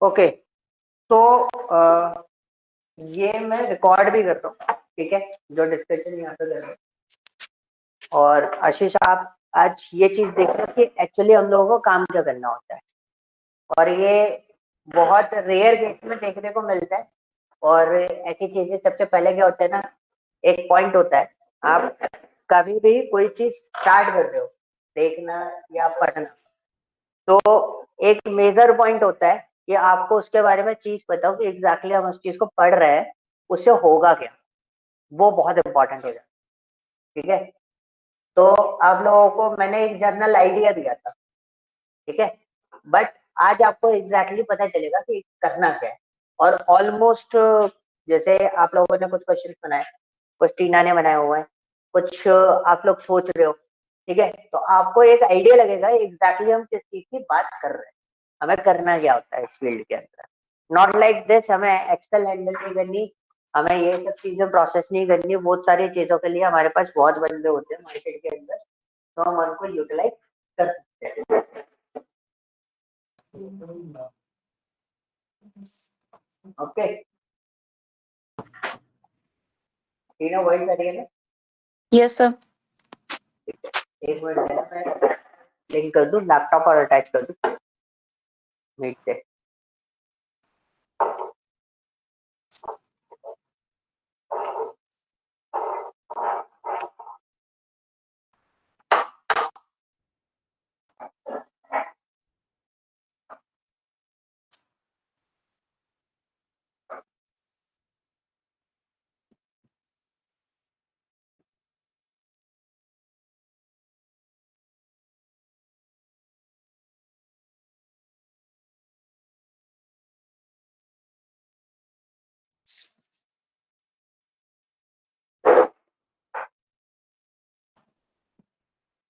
Okay, तो ये मैं रिकॉर्ड भी कर रहा हूँ, ठीक है, जो डिस्कशन यहाँ पे कर रहे हैं। और आशीष, आप आज ये चीज देख रहे हो कि एक्चुअली हम लोगों को काम क्या करना होता है, और ये बहुत रेयर केस में देखने को मिलता है। और ऐसी चीजें सबसे पहले क्या होता है ना, एक पॉइंट होता है, आप कभी भी कोई चीज स्टार्ट कर रहे हो देखना या पढ़ना, तो एक मेजर पॉइंट होता है कि आपको उसके बारे में चीज पता हो कि एग्जैक्टली हम उस चीज को पढ़ रहे हैं, उससे होगा क्या, वो बहुत इंपॉर्टेंट है, ठीक है। तो आप लोगों को मैंने एक जर्नल आइडिया दिया था, ठीक है, बट आज आपको एग्जैक्टली पता चलेगा कि करना क्या है। और ऑलमोस्ट जैसे आप लोगों ने कुछ क्वेश्चन बनाए, कुछ टीना ने बनाए हुए हैं, कुछ आप लोग सोच रहे हो, ठीक है, तो आपको एक आइडिया लगेगा एग्जैक्टली हम किस चीज की बात कर रहे हैं, हमें करना क्या होता है इस फील्ड के अंदर। नॉट लाइक दिस, हमें एक्सेल हैंडल नहीं करनी, हमें ये सब चीजें प्रोसेस नहीं करनी, बहुत सारी चीजों के लिए हमारे पास बहुत बंदे होते हैं मार्केट के अंदर, तो हम उनको यूटिलाइज कर सकते हैं। ओके, टीना वही करिए। Yes sir. एक मिनट देना, मैं लिंक कर दूं लैपटॉप और अटैच कर दूं मीट से।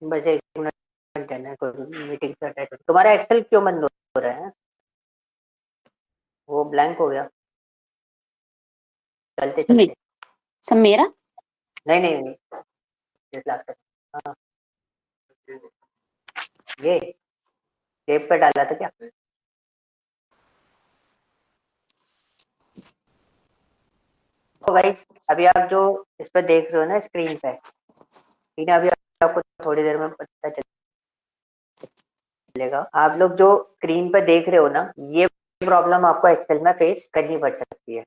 बस एक मिनट देना है, कोई मीटिंग से अटैच। तुम्हारा एक्सेल क्यों बंद हो रहा है, वो ब्लैंक हो गया चलते चलते? सर मेरा नहीं नहीं नहीं, जिस लैपटॉप, हाँ, ये टेप पे डाला था क्या? तो भाई अभी आप जो इस पे देख रहे हो ना स्क्रीन पे, ठीक है, अभी आपको थोड़ी देर में पता चलेगा। आप लोग जो स्क्रीन पे देख रहे हो ना, ये प्रॉब्लम आपको एक्सेल में फेस करनी पड़ सकती है।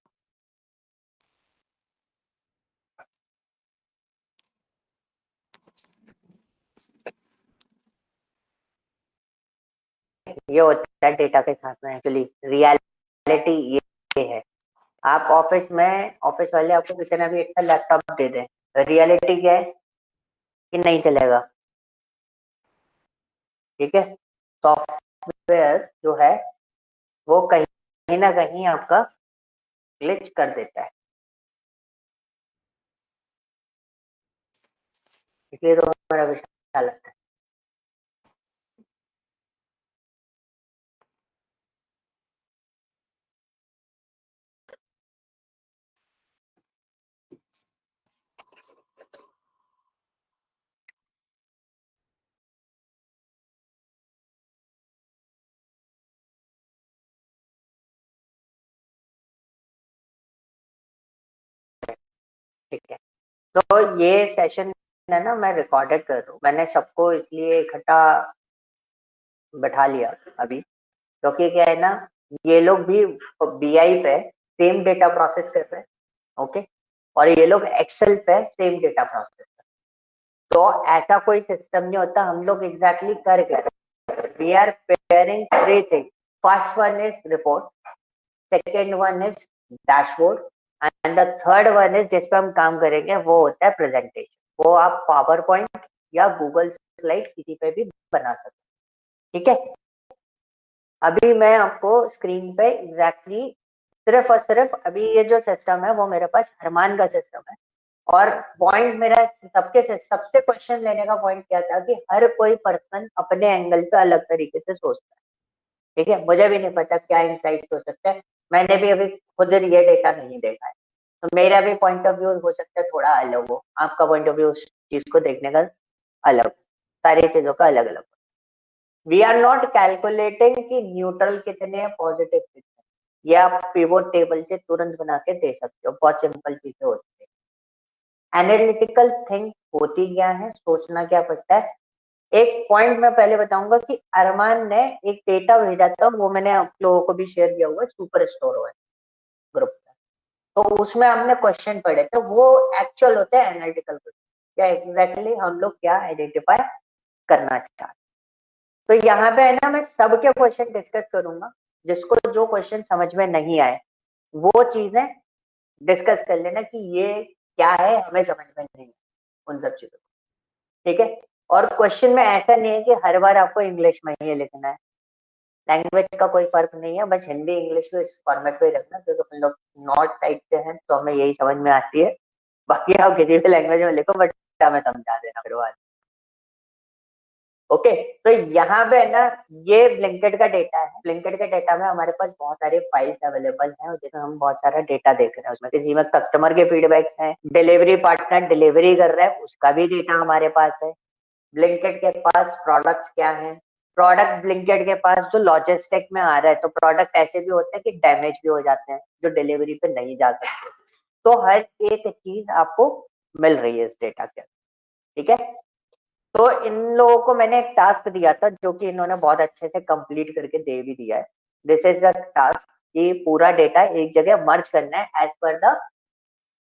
ये होता है डेटा के साथ में, एक्चुअली रियलिटी ये है। आप ऑफिस में, ऑफिस वाले आपको कितना भी अच्छा लैपटॉप दे दें, रियलिटी क्या है कि नहीं चलेगा, ठीक है। सॉफ्टवेयर जो है वो कहीं ना कहीं आपका ग्लिच कर देता है, इसलिए तो मेरा विशाल लगता है। ठीक है, तो ये सेशन है ना, मैं रिकॉर्डेड कर रहा हूँ, मैंने सबको इसलिए इकट्ठा बैठा लिया अभी, क्योंकि क्या है ना, ये लोग भी बीआई पे सेम डेटा प्रोसेस कर रहे हैं, ओके, और ये लोग एक्सेल पे सेम डेटा प्रोसेस, तो ऐसा कोई सिस्टम नहीं होता। हम लोग एग्जैक्टली कर क्या रहे हैं, we are preparing three thing. First one is report, second one is dashboard, and the third one is जिस पे हम काम करेंगे वो होता है प्रेजेंटेशन। वो आप पावर पॉइंट या गूगल स्लाइड किसी पे भी बना सकते हैं, ठीक है। अभी मैं आपको स्क्रीन पे एग्जैक्टली सिर्फ और सिर्फ अभी ये जो सिस्टम है वो मेरे पास अरमान का सिस्टम है, और पॉइंट मेरा सबके सबसे क्वेश्चन लेने का पॉइंट क्या था कि हर कोई पर्सन अपने एंगल पे अलग तरीके से सोचता है, ठीक है। मुझे भी नहीं पता क्या इंसाइट हो सकता है, मैंने भी अभी खुद ये डेटा नहीं देखा है, तो मेरा भी पॉइंट ऑफ व्यू हो सकता है थोड़ा अलग हो, आपका पॉइंट ऑफ व्यू उस चीज को देखने का अलग, सारी चीजों का अलग अलग। वी आर नॉट कैलकुलेटिंग कि न्यूट्रल कितने हैं, पॉजिटिव कितने, ये आप पिवोट टेबल से तुरंत बना के दे सकते हो, बहुत सिंपल चीजें होती है। एनालिटिकल थिंग होती क्या है, सोचना क्या पड़ता है। एक पॉइंट मैं पहले बताऊंगा कि अरमान ने एक डेटा भेजा था, वो मैंने आप लोगों को भी शेयर किया हुआ है सुपर स्टोर हुआ ग्रुप में, तो उसमें हमने क्वेश्चन पढ़े थे, वो एक्चुअल होते हैं एनालिटिकल क्वेश्चन, क्या एग्जैक्टली हम लोग क्या आइडेंटिफाई करना चाहते। तो यहाँ पे है ना, मैं सबके क्वेश्चन डिस्कस करूंगा, जिसको जो क्वेश्चन समझ में नहीं आए वो चीजें डिस्कस कर लेना कि ये क्या है, हमें समझ में नहीं है उन सब चीजों को, ठीक है। और क्वेश्चन में ऐसा नहीं है कि हर बार आपको इंग्लिश में ही लिखना है, लैंग्वेज का कोई फर्क नहीं है, बस हिंदी इंग्लिश को इस फॉर्मेट पे ही रखना, क्योंकि हम लोग नॉर्थ साइड से हैं तो हमें यही समझ में आती है। बाकी आप किसी भी लैंग्वेज में लिखो, बट हमें समझा देना फिर बाद। ओके, तो यहाँ पे है ना, ये ब्लिंकिट का डेटा है। ब्लिंकिट के डेटा में हमारे पास बहुत सारे फाइल्स अवेलेबल हैं, और जिसमें हम बहुत सारा डेटा देख रहे हैं। उसमें किसी में कस्टमर के फीडबैक्स हैं, डिलीवरी पार्टनर डिलीवरी कर रहा है उसका भी डेटा हमारे पास है, ब्लिंकिट के पास प्रोडक्ट्स क्या है, प्रोडक्ट ब्लिंकिट के पास जो लॉजिस्टिक में आ रहा है, तो प्रोडक्ट ऐसे भी होते हैं कि डैमेज भी हो जाते हैं जो डिलीवरी पे नहीं जा सकते। तो हर एक चीज आपको मिल रही है इस डेटा के, ठीक है। तो इन लोगों को मैंने एक टास्क दिया था, जो कि इन्होंने बहुत अच्छे से कंप्लीट करके दे भी दिया है। दिस इज द टास्क, कि पूरा डेटा एक जगह मर्ज करना है एज पर द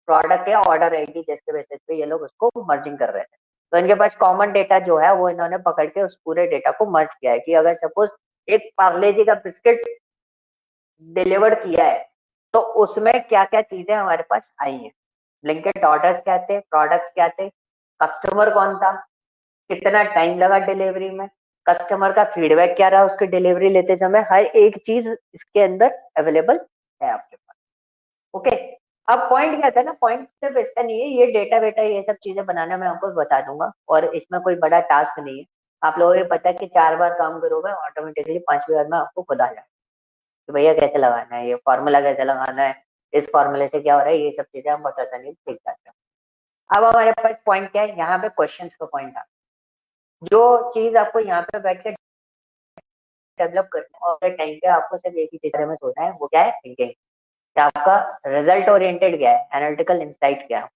प्रोडक्ट या ऑर्डर आईडी, जिसके बेसिस पे ये लोग उसको मर्जिंग कर रहे हैं। तो इनके पास कॉमन डेटा जो है वो इन्होंने पकड़ के उस पूरे डेटा को मर्ज किया है, कि अगर सपोज एक पार्ले जी का बिस्किट डिलीवर किया है, तो उसमें क्या क्या चीजें हमारे पास आई हैं, ब्लिंकिट ऑर्डर्स क्या थे, प्रोडक्ट्स क्या थे, कस्टमर कौन था, कितना टाइम लगा डिलीवरी में, कस्टमर का फीडबैक क्या रहा उसकी डिलीवरी लेते समय, हर एक चीज इसके अंदर अवेलेबल है आपके पास। ओके, अब पॉइंट क्या था ना, पॉइंट सिर्फ इसका नहीं है, ये डेटा वेटा ये सब चीजें बनाना मैं आपको बता दूंगा, और इसमें कोई बड़ा टास्क नहीं है। आप लोगों को पता है कि 4 बार काम करोगे ऑटोमेटिकली 5वीं बार में आपको खुद आ जाए कि भैया कैसे लगाना है, ये फॉर्मूला कैसे लगाना है, इस फॉर्मूले से क्या हो रहा है, ये सब चीजें हम बहुत आसानी से सीख जाते हैं। अब हमारे पास पॉइंट क्या है, यहाँ पे क्वेश्चन का पॉइंट है। जो चीज आपको यहाँ पे बैठ के डेवलप करना है, और टाइम पे आपको सिर्फ एक ही चीज में सोचना है, वो क्या है, थिंकिंग। आपका रिजल्ट ओरिएंटेड क्या है, एनालिटिकल इंसाइट क्या है।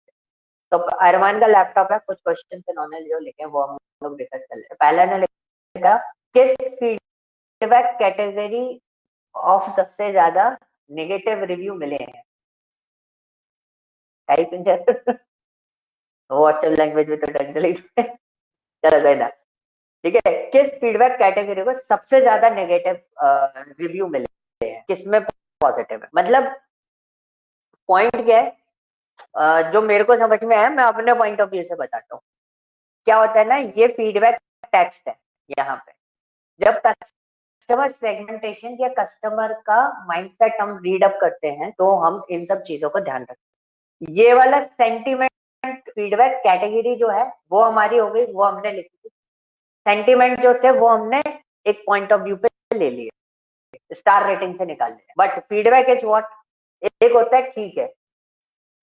तो अरमान का लैपटॉप है, कुछ क्वेश्चन इन्होंने जो लिखे हैं वो हम लोग डिस्कस कर लेते हैं। पहले ने लिखा किस फीडबैक कैटेगरी ऑफ सबसे ज्यादा नेगेटिव रिव्यू मिले हैं, टाइप इन व्हाट्सएप लैंग्वेज में तो डंड लिखते हैं, चलो कोई ना, ठीक है। किस फीडबैक कैटेगरी को सबसे ज्यादा नेगेटिव रिव्यू मिले हैं, किसमें पॉजिटिव है, मतलब पॉइंट क्या है, जो मेरे को समझ में आया मैं अपने पॉइंट ऑफ व्यू से बताता हूँ। क्या होता है ना, ये फीडबैक टेक्स्ट है यहाँ पे। जब कस्टमर सेगमेंटेशन या कस्टमर का माइंडसेट हम रीड अप करते हैं, तो हम इन सब चीजों को ध्यान रखते हैं। ये वाला सेंटीमेंट फीडबैक कैटेगरी जो है वो हमारी हो गई, वो हमने लिखी थी। सेंटीमेंट जो थे वो हमने एक पॉइंट ऑफ व्यू पे ले लिए, स्टार रेटिंग से निकाल लिया। बट फीडबैक इज व्हाट, एक होता है ठीक है,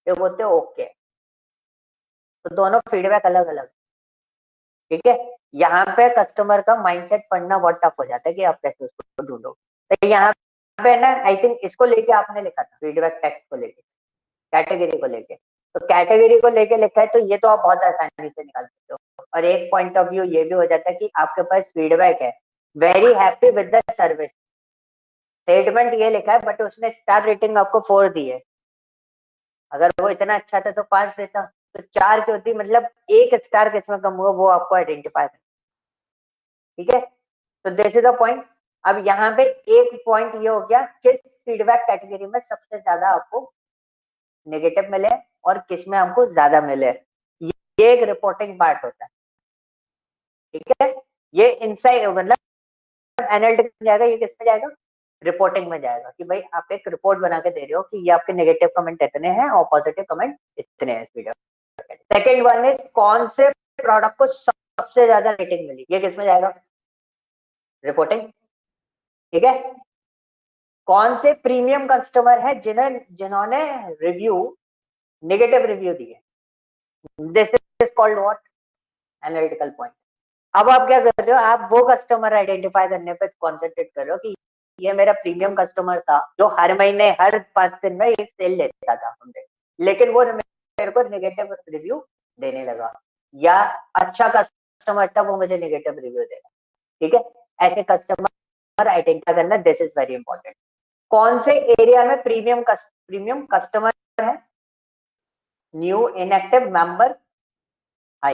एक होते हैं ओके, तो दोनों फीडबैक अलग अलग, ठीक है। यहाँ पे कस्टमर का माइंडसेट पढ़ना बहुत टफ हो जाता है कि आप कैसे उसको ढूंढो। तो यहाँ पे ना, आई थिंक इसको लेके आपने लिखा था, फीडबैक टेक्स्ट को लेके, कैटेगरी को लेके। तो कैटेगरी को लेके लिखा है, तो ये तो आप बहुत आसानी से निकाल सकते हो। और एक पॉइंट ऑफ व्यू ये भी हो जाता है कि आपके पास फीडबैक है, very happy with the service, statement ये लिखा है बट उसने स्टार रेटिंग आपको 4 दी है। अगर वो इतना अच्छा था तो 5 देता, तो 4 क्यों थी, मतलब एक स्टार किसमें कम हुआ वो आपको आइडेंटिफाई करना, ठीक है। तो दिस इज द पॉइंट। अब यहाँ पे एक पॉइंट ये हो गया, किस फीडबैक कैटेगरी में सबसे ज्यादा आपको नेगेटिव मिले और किस में आपको ज्यादा मिले, ये एक रिपोर्टिंग पार्ट होता है, ठीक है। ये इनसाइड मतलब एनालिटिक्स में जाएगा, ये किस में जाएगा, रिपोर्टिंग में जाएगा, कि भाई आप एक रिपोर्ट बना के दे रहे हो कि ये आपके नेगेटिव कमेंट इतने हैं और पॉजिटिव कमेंट इतने हैं इस वीडियो। सेकंड वन इज कौन से प्रोडक्ट को सबसे ज्यादा रेटिंग मिली, ये किस में जाएगा, रिपोर्टिंग, ठीक है। कौन से प्रीमियम कस्टमर है जिन्होंने रिव्यू नेगेटिव रिव्यू दिए, this is called what, analytical point. अब आप क्या कर रहे हो, आप वो कस्टमर आइडेंटिफाई करने पे कॉन्सेंट्रेट कर रहे हो कि ये मेरा प्रीमियम कस्टमर था जो हर महीने हर 5 दिन में एक सेल लेता था हमसे, लेकिन वो मेरे को नेगेटिव रिव्यू देने लगा, या अच्छा कस्टमर था वो मुझे नेगेटिव रिव्यू देगा। ठीक है, ऐसे कस्टमर आइडेंटिफाई करना, दिस इज वेरी इंपॉर्टेंट। कौन से एरिया में प्रीमियम कस्टमर है? New, inactive, member, high.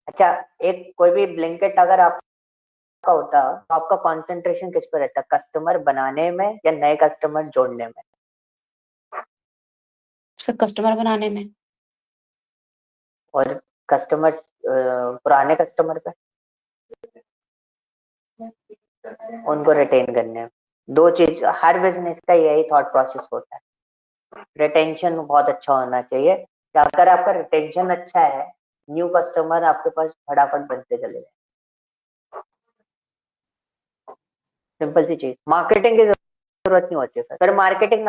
अच्छा, एक कोई भी ब्लिंकिट अगर आपका होता तो आपका कंसंट्रेशन किस पर रहता? कस्टमर बनाने में या नए कस्टमर जोड़ने में? सर कस्टमर बनाने में। और कस्टमर पुराने कस्टमर पे, उनको रिटेन करने में। दो चीज, हर बिजनेस का यही थॉट प्रोसेस होता है। रिटेंशन बहुत अच्छा होना चाहिए, कि अगर आपका रिटेंशन अच्छा है, न्यू कस्टमर आपके पास फटाफट बनते चले जाए। सिंपल सी चीज, मार्केटिंग की जरूरत नहीं होती है। अगर मार्केटिंग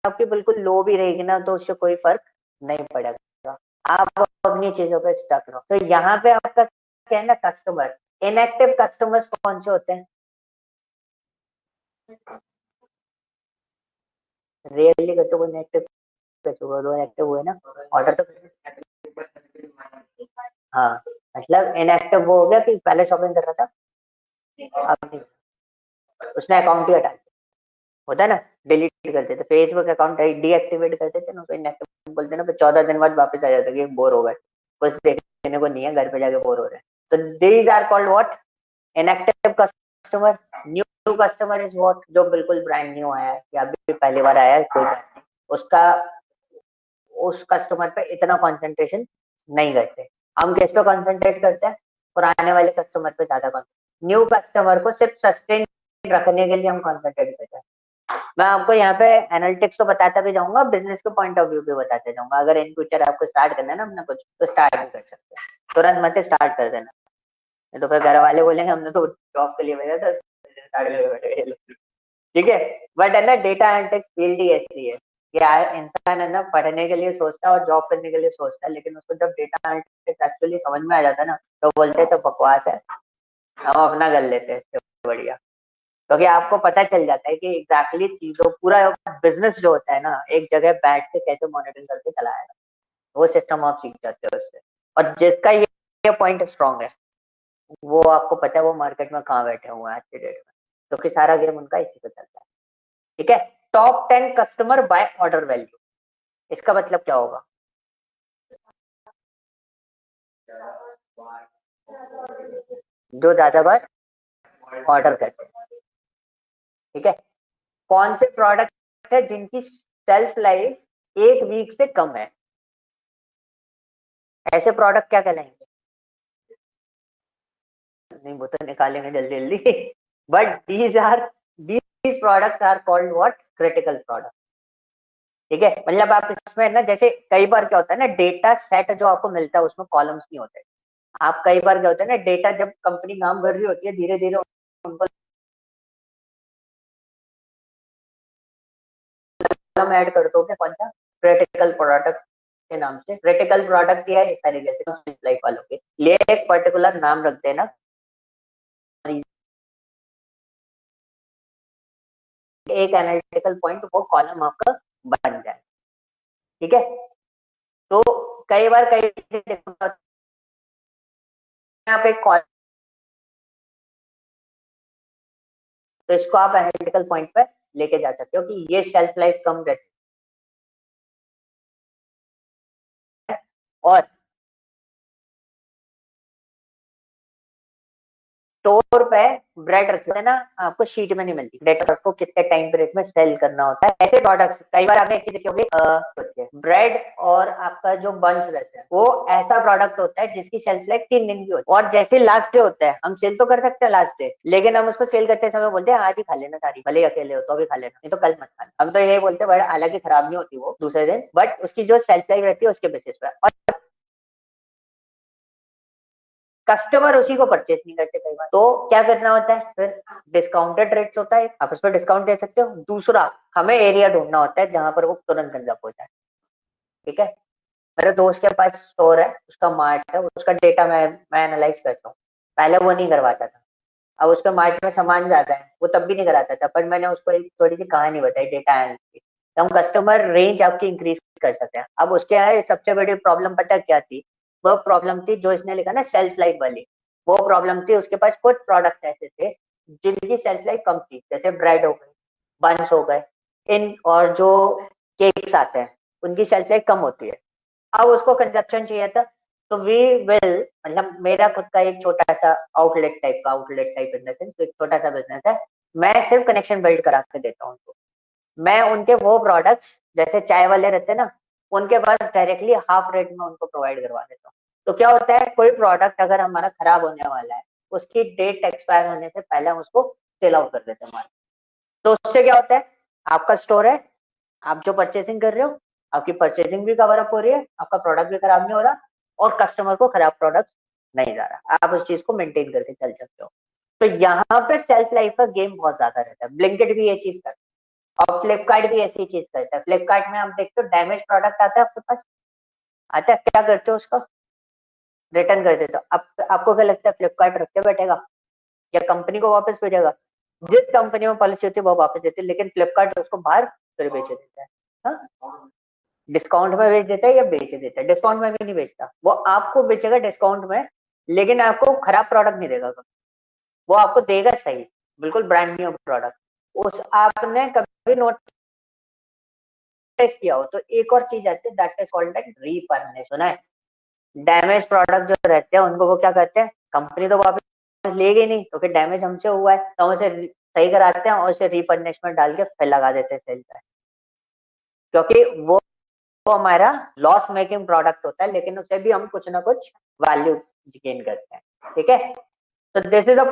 आपकी बिल्कुल लो भी रहेगी ना तो उससे कोई फर्क नहीं पड़ेगा, आप अपनी चीजों पे स्टक रहो। तो यहाँ पे आपका क्या है ना, कस्टमर, इनएक्टिव कस्टमर्स कौन से होते हैं? रियली करते हो इनएक्टिव, कैसे हुआ? दो एक्टिव हुए ना, ऑर्डर तो। हाँ, मतलब इनएक्टिव वो हो गया कि पहले शॉपिंग कर रहा था, अब नहीं, उसने अकाउंट ही हटा दिया। होता है ना, डिलीट कर देते, फेसबुक अकाउंट डीएक्टिवेट कर देते ना, तो इनएक्टिव बोलते ना, फिर 14 दिन बाद वापस आ जाता कि बोर हो गए, कुछ देखने को नहीं है, घर पे जाके बोर हो रहे हैं। तो these are called what? Inactive customer. New customer is what? जो बिल्कुल ब्रांड न्यू आया है या अभी पहली बार आया है, कोई बात नहीं, उसका उस कस्टमर पे इतना कंसंट्रेशन नहीं करते। हम किस पे कंसंट्रेट करते हैं? पुराने वाले कस्टमर पे ज्यादा कंसंट्रेट। न्यू कस्टमर को सिर्फ सस्टेन रखने के लिए हम कंसंट्रेट करते हैं। मैं आपको यहाँ पे एनालिटिक्स तो बताता भी जाऊंगा, बिजनेस के पॉइंट ऑफ व्यू भी बताते जाऊंगा। अगर इन फ्यूचर आपको स्टार्ट करना है ना अपना कुछ, तो स्टार्ट भी कर सकते हैं, तुरंत मत स्टार्ट कर देना, नहीं तो फिर घर वाले बोलेंगे हमने तो जॉब के लिए भेजा था, स्टार्ट कर बैठे। ठीक है, बट है ना, डेटा एनालिटिक्स फील्ड ही ऐसी है कि यार इंसान है ना, पढ़ने के लिए सोचता है और जॉब करने के लिए सोचता है, लेकिन उसको जब डेटा एनालिटिक्स एक्चुअली समझ में आ जाता है ना, तो बोलते हैं तो बकवास है, हम अपना कर लेते हैं इससे बढ़िया। क्योंकि आपको पता चल जाता है कि एग्जैक्टली चीजों, पूरा बिजनेस जो होता है ना, एक जगह बैठ के कैसे मॉनिटरिंग करके चलाया, वो सिस्टम आप सीख जाते हो उससे। और जिसका ये पॉइंट स्ट्रांग है, वो आपको पता है वो मार्केट में कहाँ बैठे हुए हैं आज के डेट में, क्योंकि सारा गेम उनका इसी पे चलता है। ठीक है, top 10 customer by order value, इसका मतलब क्या होगा? जो ज्यादा बार ऑर्डर करते हैं। ठीक है, कौन से प्रोडक्ट है जिनकी शेल्फ लाइफ 1 वीक से कम है? ऐसे प्रोडक्ट क्या कहलाएंगे? नहीं, वो तो निकालेंगे जल्दी जल्दी, but these products are called what? Critical product. ठीक है, मतलब आप इसमें ना, जैसे कई बार क्या होता है ना, डेटा सेट जो आपको मिलता है उसमें कॉलम्स नहीं होते। आप कई बार क्या होता है ना, डेटा जब कंपनी काम कर रही होती है, धीरे धीरे उनको कॉलम ऐड कर दो, कौन सा? क्रिटिकल प्रोडक्ट के नाम से। क्रिटिकल प्रोडक्ट या इस तरीके से लाइफ वालों के लिए एक पर्टिकुलर नाम रख देना, एक एनालिटिकल पॉइंट वो कॉलम आपका बन जाए। ठीक है, तो कई बार आप एक कॉलम, तो इसको आप एनालिटिकल पॉइंट पे लेके जा सकते हो कि ये शेल्फ लाइफ कम रहती है, और स्टोर पे ब्रेड रखते हैं ना, आपको शीट में नहीं मिलती, डेटा को कितने टाइम पीरियड में सेल करना होता है। ऐसे प्रोडक्ट्स कई बार आपने एक चीज देखी होगी, ब्रेड और आपका जो बंस रहता है, वो ऐसा प्रोडक्ट होता है जिसकी शेल्फ लाइफ 3 दिन की होती है, और जैसे लास्ट डे होता है, हम सेल तो कर सकते हैं लास्ट डे, लेकिन हम उसको सेल करते समय बोलते हैं आज ही खा लेना सारी, भले ही अकेले हो तो भी खा लेना, नहीं तो कल मत खाना। हम तो यही बोलते हैं, हालांकि खराब नहीं होती वो दूसरे दिन, बट उसकी जो शेल्फ लाइफ रहती है उसके बेसिस पे, और कस्टमर उसी को परचेज नहीं करते कई बार। तो क्या करना होता है फिर? डिस्काउंटेड रेट्स होता है, आप उस पर डिस्काउंट दे सकते हो। दूसरा, हमें एरिया ढूंढना होता है जहां पर वो तुरंत गंजा हो जाए। ठीक है, मेरे दोस्त के पास स्टोर है, उसका मार्ट है, उसका डेटा मैं एनालाइज करता हूँ, पहले वो नहीं करवाता था, अब उसके मार्ट में सामान ज्यादा है, वो तब भी नहीं कराता था, पर मैंने उसको एक थोड़ी सी कहानी बताई डेटा एनालिसिस की, तो हम कस्टमर रेंज आपकी इंक्रीज कर सकते हैं। अब उसके आए सबसे बड़ी प्रॉब्लम पता क्या थी? वो प्रॉब्लम थी जो इसने लिखा ना सेल्फ लाइफ वाली, वो प्रॉब्लम थी उसके पास कुछ प्रोडक्ट ऐसे थे जिनकी सेल्फ लाइफ कम थी, जैसे ब्रेड हो गए, बंस हो गए, इन और जो केक्स आते हैं उनकी सेल्फ लाइफ कम होती है। अब उसको कंजप्शन चाहिए था, तो वी विल, मतलब मेरा खुद का एक छोटा सा outlet type in the sense एक छोटा सा बिजनेस है, मैं सिर्फ कनेक्शन बिल्ड करा के देता हूँ उनको। मैं उनके वो प्रोडक्ट्स जैसे चाय वाले रहते हैं ना, उनके पास डायरेक्टली हाफ रेट में उनको प्रोवाइड करवा देता हूँ। तो क्या होता है, कोई प्रोडक्ट अगर हमारा खराब होने वाला है, उसकी डेट एक्सपायर होने से पहले हम उसको सेल आउट कर देते हैं। तो उससे क्या होता है, आपका स्टोर है, आप जो परचेसिंग कर रहे हो, आपकी परचेसिंग भी कवर अप हो रही है, आपका प्रोडक्ट भी खराब नहीं हो रहा, और कस्टमर को खराब प्रोडक्ट नहीं जा रहा, आप उस चीज को मेंटेन करके चल सकते हो। तो यहाँ पे सेल्फ लाइफ का गेम बहुत ज्यादा रहता है। ब्लिंकिट भी ये चीज करता है और फ्लिपकार्ट भी ऐसी चीज करता है। फ्लिपकार्ट में आप देखते हो डैमेज प्रोडक्ट आता है आपके पास, आता है, क्या करते हो उसका, रिटर्न कर देते हो। अब आपको क्या लगता है फ्लिपकार्ट रख के बैठेगा या कंपनी को वापस भेजेगा? जिस कंपनी में पॉलिसी होती है वो वापस देती है, लेकिन फ्लिपकार्ट उसको बाहर फिर बेच देता है। हाँ? डिस्काउंट में बेच देता है या बेच देता है, डिस्काउंट में भी नहीं बेचता, वो आपको बेचेगा डिस्काउंट में, लेकिन आपको खराब प्रोडक्ट नहीं देगा, वो आपको देगा सही, बिल्कुल ब्रांड न्यू प्रोडक्ट। उस आपने कभी नोटिस किया हो तो एक और चीज आती है, दैट इज कॉल्ड रीफर्निश, सुना है? डैमेज प्रोडक्ट जो रहते हैं उनको वो क्या करते हैं, कंपनी तो वापस लेगी नहीं, तो फिर डैमेज हमसे हुआ है तो हम उसे सही कराते हैं और उसे रीफर्निश में डाल के फिर लगा देते हैं सेल पे, क्योंकि वो हमारा लॉस मेकिंग प्रोडक्ट होता है, लेकिन उसे भी हम कुछ ना कुछ वैल्यू गेन करते हैं। ठीक है, तो this is a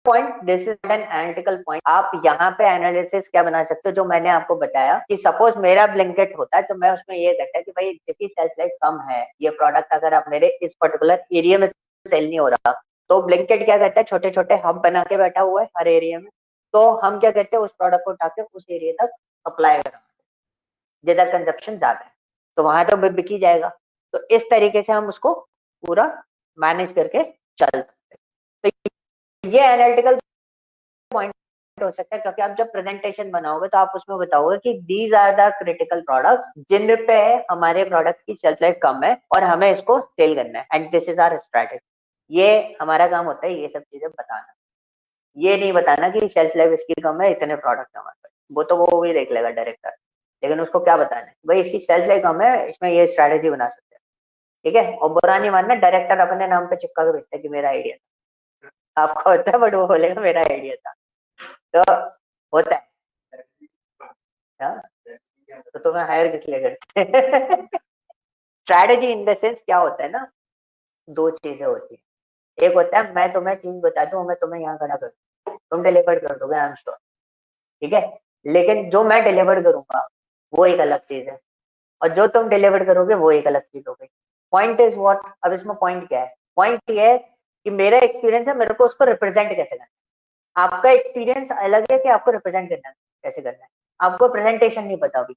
point, this is an analytical point. आप यहाँ पे एनालिसिस क्या बना सकते हो, जो मैंने आपको बताया कि सपोज मेरा ब्लिंकिट होता है, तो मैं उसमें ये कहता है कि भाई जिसकी सेल्फ लाइफ कम है, ये प्रोडक्ट अगर आप मेरे इस पर्टिकुलर एरिया में सेल नहीं हो रहा, तो ब्लिंकिट क्या कहता है, छोटे छोटे हब बना के बैठा हुआ है हर एरिया में, तो हम क्या कहते हैं, उस प्रोडक्ट को उठा के उस एरिया तक अप्लाई करा, जिधर कंजप्शन ज्यादा है तो वहां तो बिक ही जाएगा। तो इस तरीके से हम उसको पूरा मैनेज करके चल सकते हैं। तो ये एनालिटिकल पॉइंट हो सकता है, क्योंकि आप जब प्रेजेंटेशन बनाओगे तो आप उसमें बताओगे कि these are the critical products जिन पे हमारे प्रोडक्ट की शेल्फ लाइफ कम है और हमें इसको सेल करना है, and this is our strategy. ये हमारा काम होता है, ये सब चीजें बताना, ये नहीं बताना कि शेल्फ लाइफ इसकी कम है, इतने प्रोडक्ट हमारे पास, वो तो वो भी देख लेगा डायरेक्टर, लेकिन उसको क्या बताना है, भाई इसकी सेल्फ लाइफ कम है, इसमें ये स्ट्रैटेजी बना सकते हैं। ठीक है, और बुरा नहीं मानना, डायरेक्टर अपने नाम पे चिपका के भेजता है कि मेरा आइडिया था, आपका होता है बट वो बोलेगा मेरा आइडिया था। तो होता है। हाँ? तो तुम्हें हायर किस लिए करते? स्ट्रैटेजी इन द सेंस क्या होता है ना, दो चीजें होती है, एक होता है मैं तुम्हें चीज बता दूं, मैं तुम्हें यहाँ खड़ा कर दूं, तुम डिलीवर कर दोगे, आई एम श्योर। ठीक है, लेकिन जो मैं डिलीवर करूंगा वो एक अलग चीज है, और जो तुम डिलीवर करोगे वो एक अलग चीज हो गई। पॉइंट इज व्हाट, अब इसमें पॉइंट क्या है, पॉइंट ये है कि मेरा एक्सपीरियंस है, मेरे को उसको रिप्रेजेंट कैसे करना है। आपका एक्सपीरियंस अलग है कि आपको रिप्रेजेंट करना है, कैसे करना है। आपको प्रेजेंटेशन नहीं पता अभी,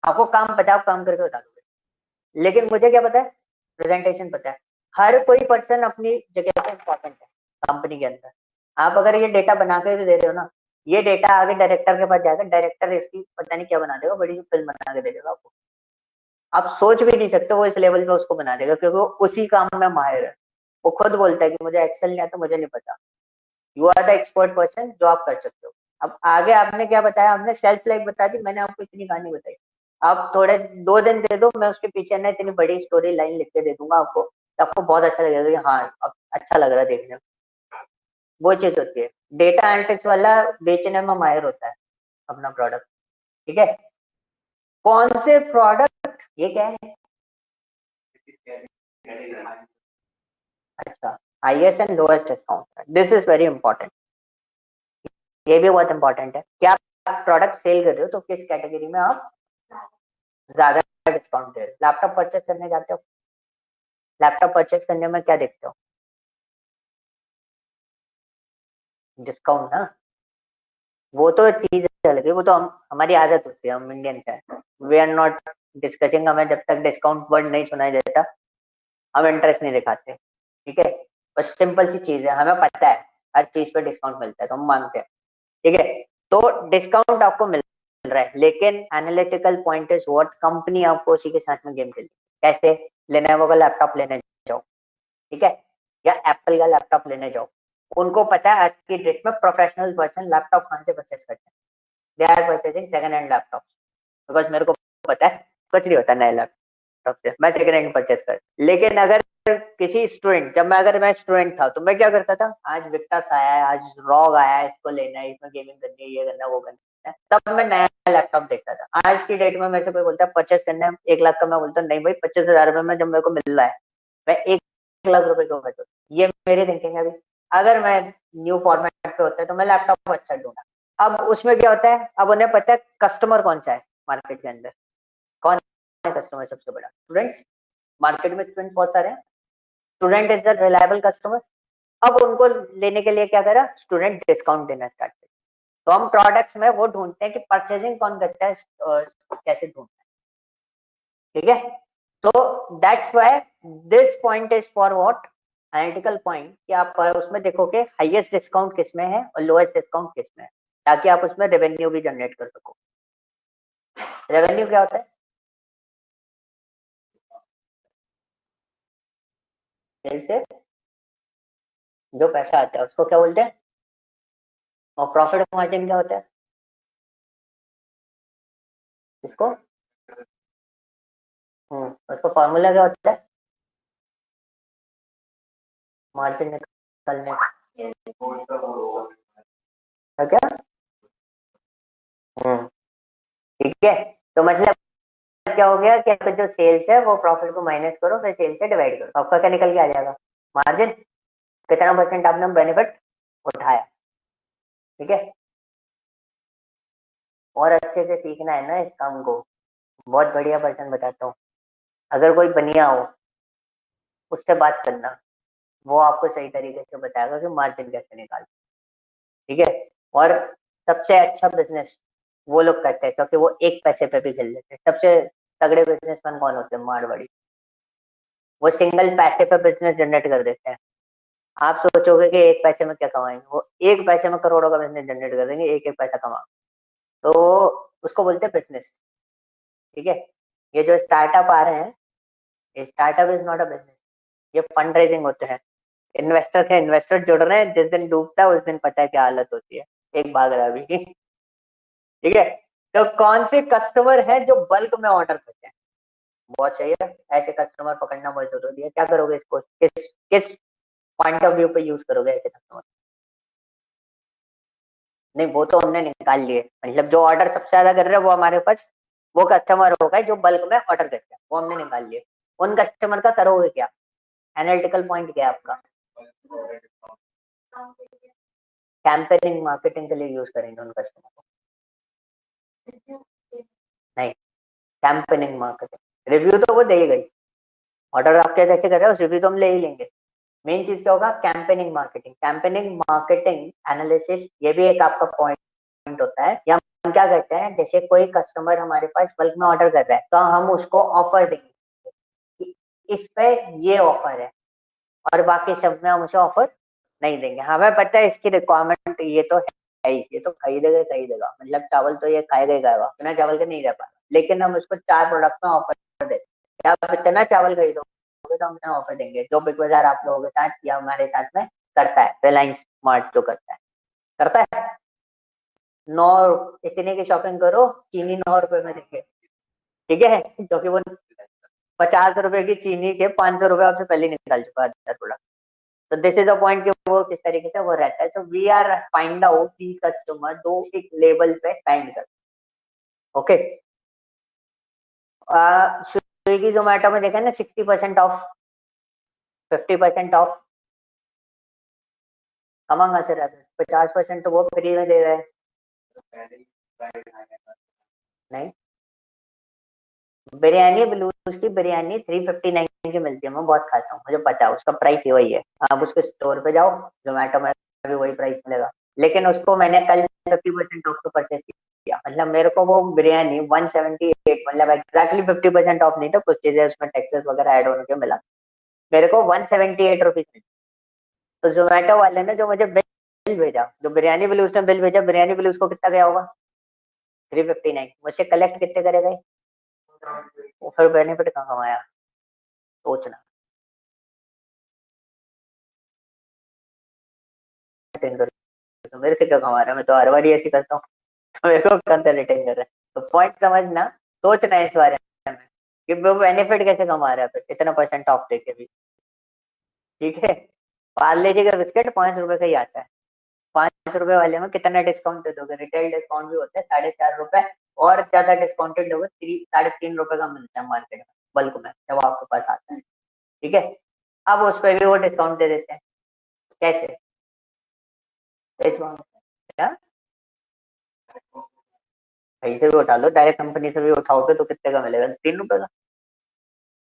आपको काम पता, आप काम करके बता दोगे, लेकिन मुझे क्या पता है, प्रेजेंटेशन पता है। हर कोई पर्सन अपनी जगह पे इंपॉर्टेंट है कंपनी के अंदर। आप अगर ये डेटा बना के दे रहे हो ना, ये डेटा आगे डायरेक्टर के पास जाएगा, डायरेक्टर इसकी पता नहीं क्या बना देगा, बड़ी फिल्म बना के दे देगा आपको। आप सोच भी नहीं सकते वो इस लेवल पे उसको बना देगा, क्योंकि वो उसी काम में माहिर है। वो खुद बोलता है कि मुझे एक्सेल नहीं आता, मुझे नहीं पता। You are the expert person जो आप कर सकते हो। अब आगे आपने क्या बताया, आपने सेल्फ लाइफ बता दी, मैंने आपको इतनी कहानी बताई। आप थोड़े 2 दिन दे दो, मैं उसके पीछे ना इतनी बड़ी स्टोरी लाइन लिख के दे दूंगा आपको, तो आपको बहुत अच्छा लगेगा कि हाँ अब अच्छा लग रहा है देखने में। वो चीज होती है, डेटा एनालिटिक्स वाला बेचने में माहिर होता है अपना प्रोडक्ट। ठीक है, कौन से प्रोडक्ट, ये क्या है, अच्छा, highest and lowest discount, this is very important. ये भी बहुत इंपॉर्टेंट है कि आप प्रोडक्ट सेल कर रहे हो तो किस कैटेगरी में आप ज्यादा डिस्काउंट दे रहे हो। लैपटॉप परचेस करने जाते हो, लैपटॉप परचेस करने में क्या देखते हो, डिस्काउंट ना। वो तो चीज अलग है, वो तो हम हमारी आदत होती है, हम इंडियंस है, वी आर नॉट डिस्कसिंग, हमें जब तक डिस्काउंट वर्ड नहीं सुनाई देता हम इंटरेस्ट नहीं दिखाते। ठीक है, बस सिंपल सी चीज है, हमें पता है हर चीज पे डिस्काउंट मिलता है तो हम मांगते हैं, ठीक है। तो डिस्काउंट आपको मिल रहा है, लेकिन analytical point is what, company आपको उसी के साथ में गेम खेलती है। कैसे? लेनोवो का लैपटॉप लेने जाओ, ठीक है, या एप्पल का लैपटॉप लेने जाओ, उनको पता है आज की डेट में प्रोफेशनल पर्सन लैपटॉप कहाँ से परचेस करते हैं। They are purchasing second hand laptop, because मेरे को पता है कुछ नहीं होता नया लैपटॉप से, मैं सेकंड हैंड परचेस कर। लेकिन अगर किसी स्टूडेंट, अगर मैं स्टूडेंट था तो मैं क्या करता था, आज विक्टस आया है, आज रॉग आया है, इसको लेना है, इसमें गेमिंग करनी है, ये करना है, वो करना है, तब मैं नया लैपटॉप देखता था। आज की डेट में मेरे से कोई बोलता है परचेस करना है 1 लाख का, मैं बोलता नहीं भाई, 25,000 रुपए में जब मेरे को मिल रहा है, मैं 1 लाख रुपए क्यों बचूं। ये मेरी थिंकिंग है। अभी अगर मैं न्यू फॉर्मेट पे होता है तो मैं लैपटॉप अच्छा ढूंढा। अब उसमें क्या होता है, अब उन्हें पता है कस्टमर कौन सा है मार्केट के अंदर, कौन है कस्टमर सबसे बड़ा, स्टूडेंट्स। मार्केट में स्टूडेंट बहुत सारे हैं, student is the reliable customer. अब उनको लेने के लिए क्या करा, स्टूडेंट डिस्काउंट देना स्टार्ट किया। तो हम प्रोडक्ट्स में वो ढूंढते हैं कि परचेजिंग कौन करता है, कैसे ढूंढता है, ठीक है। तो that's why this point is for what, analytical point, कि आप उसमें देखोगे हाईएस्ट डिस्काउंट किसमें है और लोएस्ट डिस्काउंट किसमें है, ताकि आप उसमें रेवेन्यू भी जनरेट कर सको। रेवेन्यू क्या होता है, सेल से जो पैसा आता है उसको क्या बोलते हैं, और प्रॉफिट मार्जिन क्या होता है इसको, उसका फॉर्मूला क्या होता है मार्जिन निकालने का, क्या? हम्म, ठीक है। तो मतलब क्या हो गया कि आपका जो सेल्स है वो प्रॉफिट को माइनस करो, फिर सेल्स से डिवाइड करो, आपका क्या निकल के आ जाएगा, मार्जिन। कितना परसेंट आपने बेनिफिट उठाया, ठीक है। और अच्छे से सीखना है ना इस काम को, बहुत बढ़िया पर्सन बताता हूँ। अगर कोई बनिया हो उससे बात करना, वो आपको सही तरीके से बताएगा कि मार्जिन कैसे निकालना, ठीक है। और सबसे अच्छा बिजनेस वो लोग करते हैं क्योंकि वो एक पैसे पे भी खेल लेते हैं। सबसे तगड़े बिजनेसमैन कौन होते हैं, मारवाड़ी। वो सिंगल पैसे पे बिजनेस जनरेट कर देते हैं। आप सोचोगे कि एक पैसे में क्या कमाएंगे, वो एक पैसे में करोड़ों का बिजनेस जनरेट कर देंगे, एक एक पैसा कमा। तो उसको बोलते हैं बिजनेस, ठीक है। ये जो स्टार्टअप आ रहे हैं, ये startup is not a business, ये फंड रेजिंग होते हैं। इन्वेस्टर जुड़ रहे हैं, जिस दिन डूबता है उस दिन पता है क्या हालत होती है, एक भाग रहा है अभी ठीक है। तो कौन से कस्टमर है जो बल्क में ऑर्डर करते हैं, बहुत सही है, ऐसे कस्टमर पकड़ना बहुत जरूरी है। क्या करोगे इसको, किस किस पॉइंट ऑफ व्यू पे यूज करोगे ऐसे कस्टमर। नहीं वो तो हमने निकाल लिए, मतलब जो ऑर्डर सबसे ज्यादा कर रहे हैं वो हमारे पास वो कस्टमर होगा जो बल्क में ऑर्डर करते हैं, वो हमने निकाल लिए। उन कस्टमर का करोगे क्या, एनालिटिकल पॉइंट क्या है आपका, कैंपेनिंग मार्केटिंग के लिए यूज करेंगे उन कस्टमर को, नहीं, कैंपेनिंग मार्केटिंग। रिव्यू तो वो दे ही गई, ऑर्डर आप क्या कैसे कर रहे हो, उस रिव्यू तो हम ले ही लेंगे। मेन चीज क्या होगा, campaigning marketing. Campaigning marketing analysis, ये भी एक आपका पॉइंट होता है। या हम क्या करते हैं, जैसे कोई कस्टमर हमारे पास बल्क में ऑर्डर कर रहा है तो हम उसको ऑफर देंगे कि इस पे ये ऑफर है, और बाकी सब में हम उसे ऑफर नहीं देंगे। हमें पता है इसकी रिक्वायरमेंट ये तो है ही, ये तो खरीदेगा, मतलब चावल तो ये खाएगा ही खाएगा, बिना चावल के नहीं रह पाएगा। लेकिन हम उसको 4 प्रोडक्ट में ऑफर देते हैं, आप इतना चावल खरीदोगे तो हम ऑफर देंगे। जो बिग बाजार आप लोगों के साथ या हमारे साथ में करता है, रिलायंस स्मार्ट जो करता है 9, इतने की शॉपिंग करो, चीनी 9 रुपए में देंगे, ठीक है, क्योंकि वो 50 रुपए की चीनी के 500 रुपए आपसे पहले निकाल चुका है प्रोडक्ट। तो दिस इज द पॉइंट कि वो किस तरीके से वो रहता है। So we are find out these customer जो एक लेवल पे स्टैंड कर, ओके। स्विगी जोमेटो में देखा ना 60% ऑफ, 50% ऑफ, कहाँ कहाँ से रहता है, 50% तो वो फ्री में दे रहे हैं। नहीं, बिरयानी ब्लूज की बिरयानी 359 की मिलती है, मैं बहुत खाता हूँ, मुझे पता है उसका प्राइस ही वही है। आप उसके स्टोर पे जाओ, जोमेटो में भी वही प्राइस मिलेगा। लेकिन उसको मैंने कल 50% ऑफ को परचेस किया, मतलब मेरे को वो बिरयानी 178, मतलब एक्जैक्टली 50% ऑफ नहीं था, कुछ चीजें उसमें टैक्सेस वगैरह ऐड होने के मिला, मेरे को 178 रुपीज। तो जोमेटो वाले ने जो मुझे बिल भेजा, जो बिरयानी बिल उसने बिल भेजा, बिरयानी बिल उसको कितना गया होगा? 359। मुझसे कलेक्ट कितने करे गए? वो फिर बेनिफिट कहाँ कमाया? सोचना। तो मेरे से क्या कमा रहा है? मैं तो हर बार ही ऐसी करता हूँ। मेरे को कंसल्ट रिटेन कर रहा है, तो पॉइंट समझना, सोचना है इस बारे में कि वो बेनिफिट कैसे कमा रहा है फिर इतना परसेंट ऑफ देके भी। ठीक है, पार्ले जी का बिस्किट 5 रुपए का ही आता है, 5 रुपए वाले में कितना डिस्काउंट दे दोगे? रिटेल डिस्काउंट भी होता है 4.5 रुपए, और ज्यादा डिस्काउंटेड दोगे 3.5 रुपए का मिलता है मार्केट में बल्क में जब आपके पास आता है। ठीक है, अब उस पर भी वो डिस्काउंट दे देते हैं। कैसे? क्या? कहीं से भी उठा लो, डायरेक्ट कंपनी से भी उठाओगे तो कितने का मिलेगा? 3 रुपए का।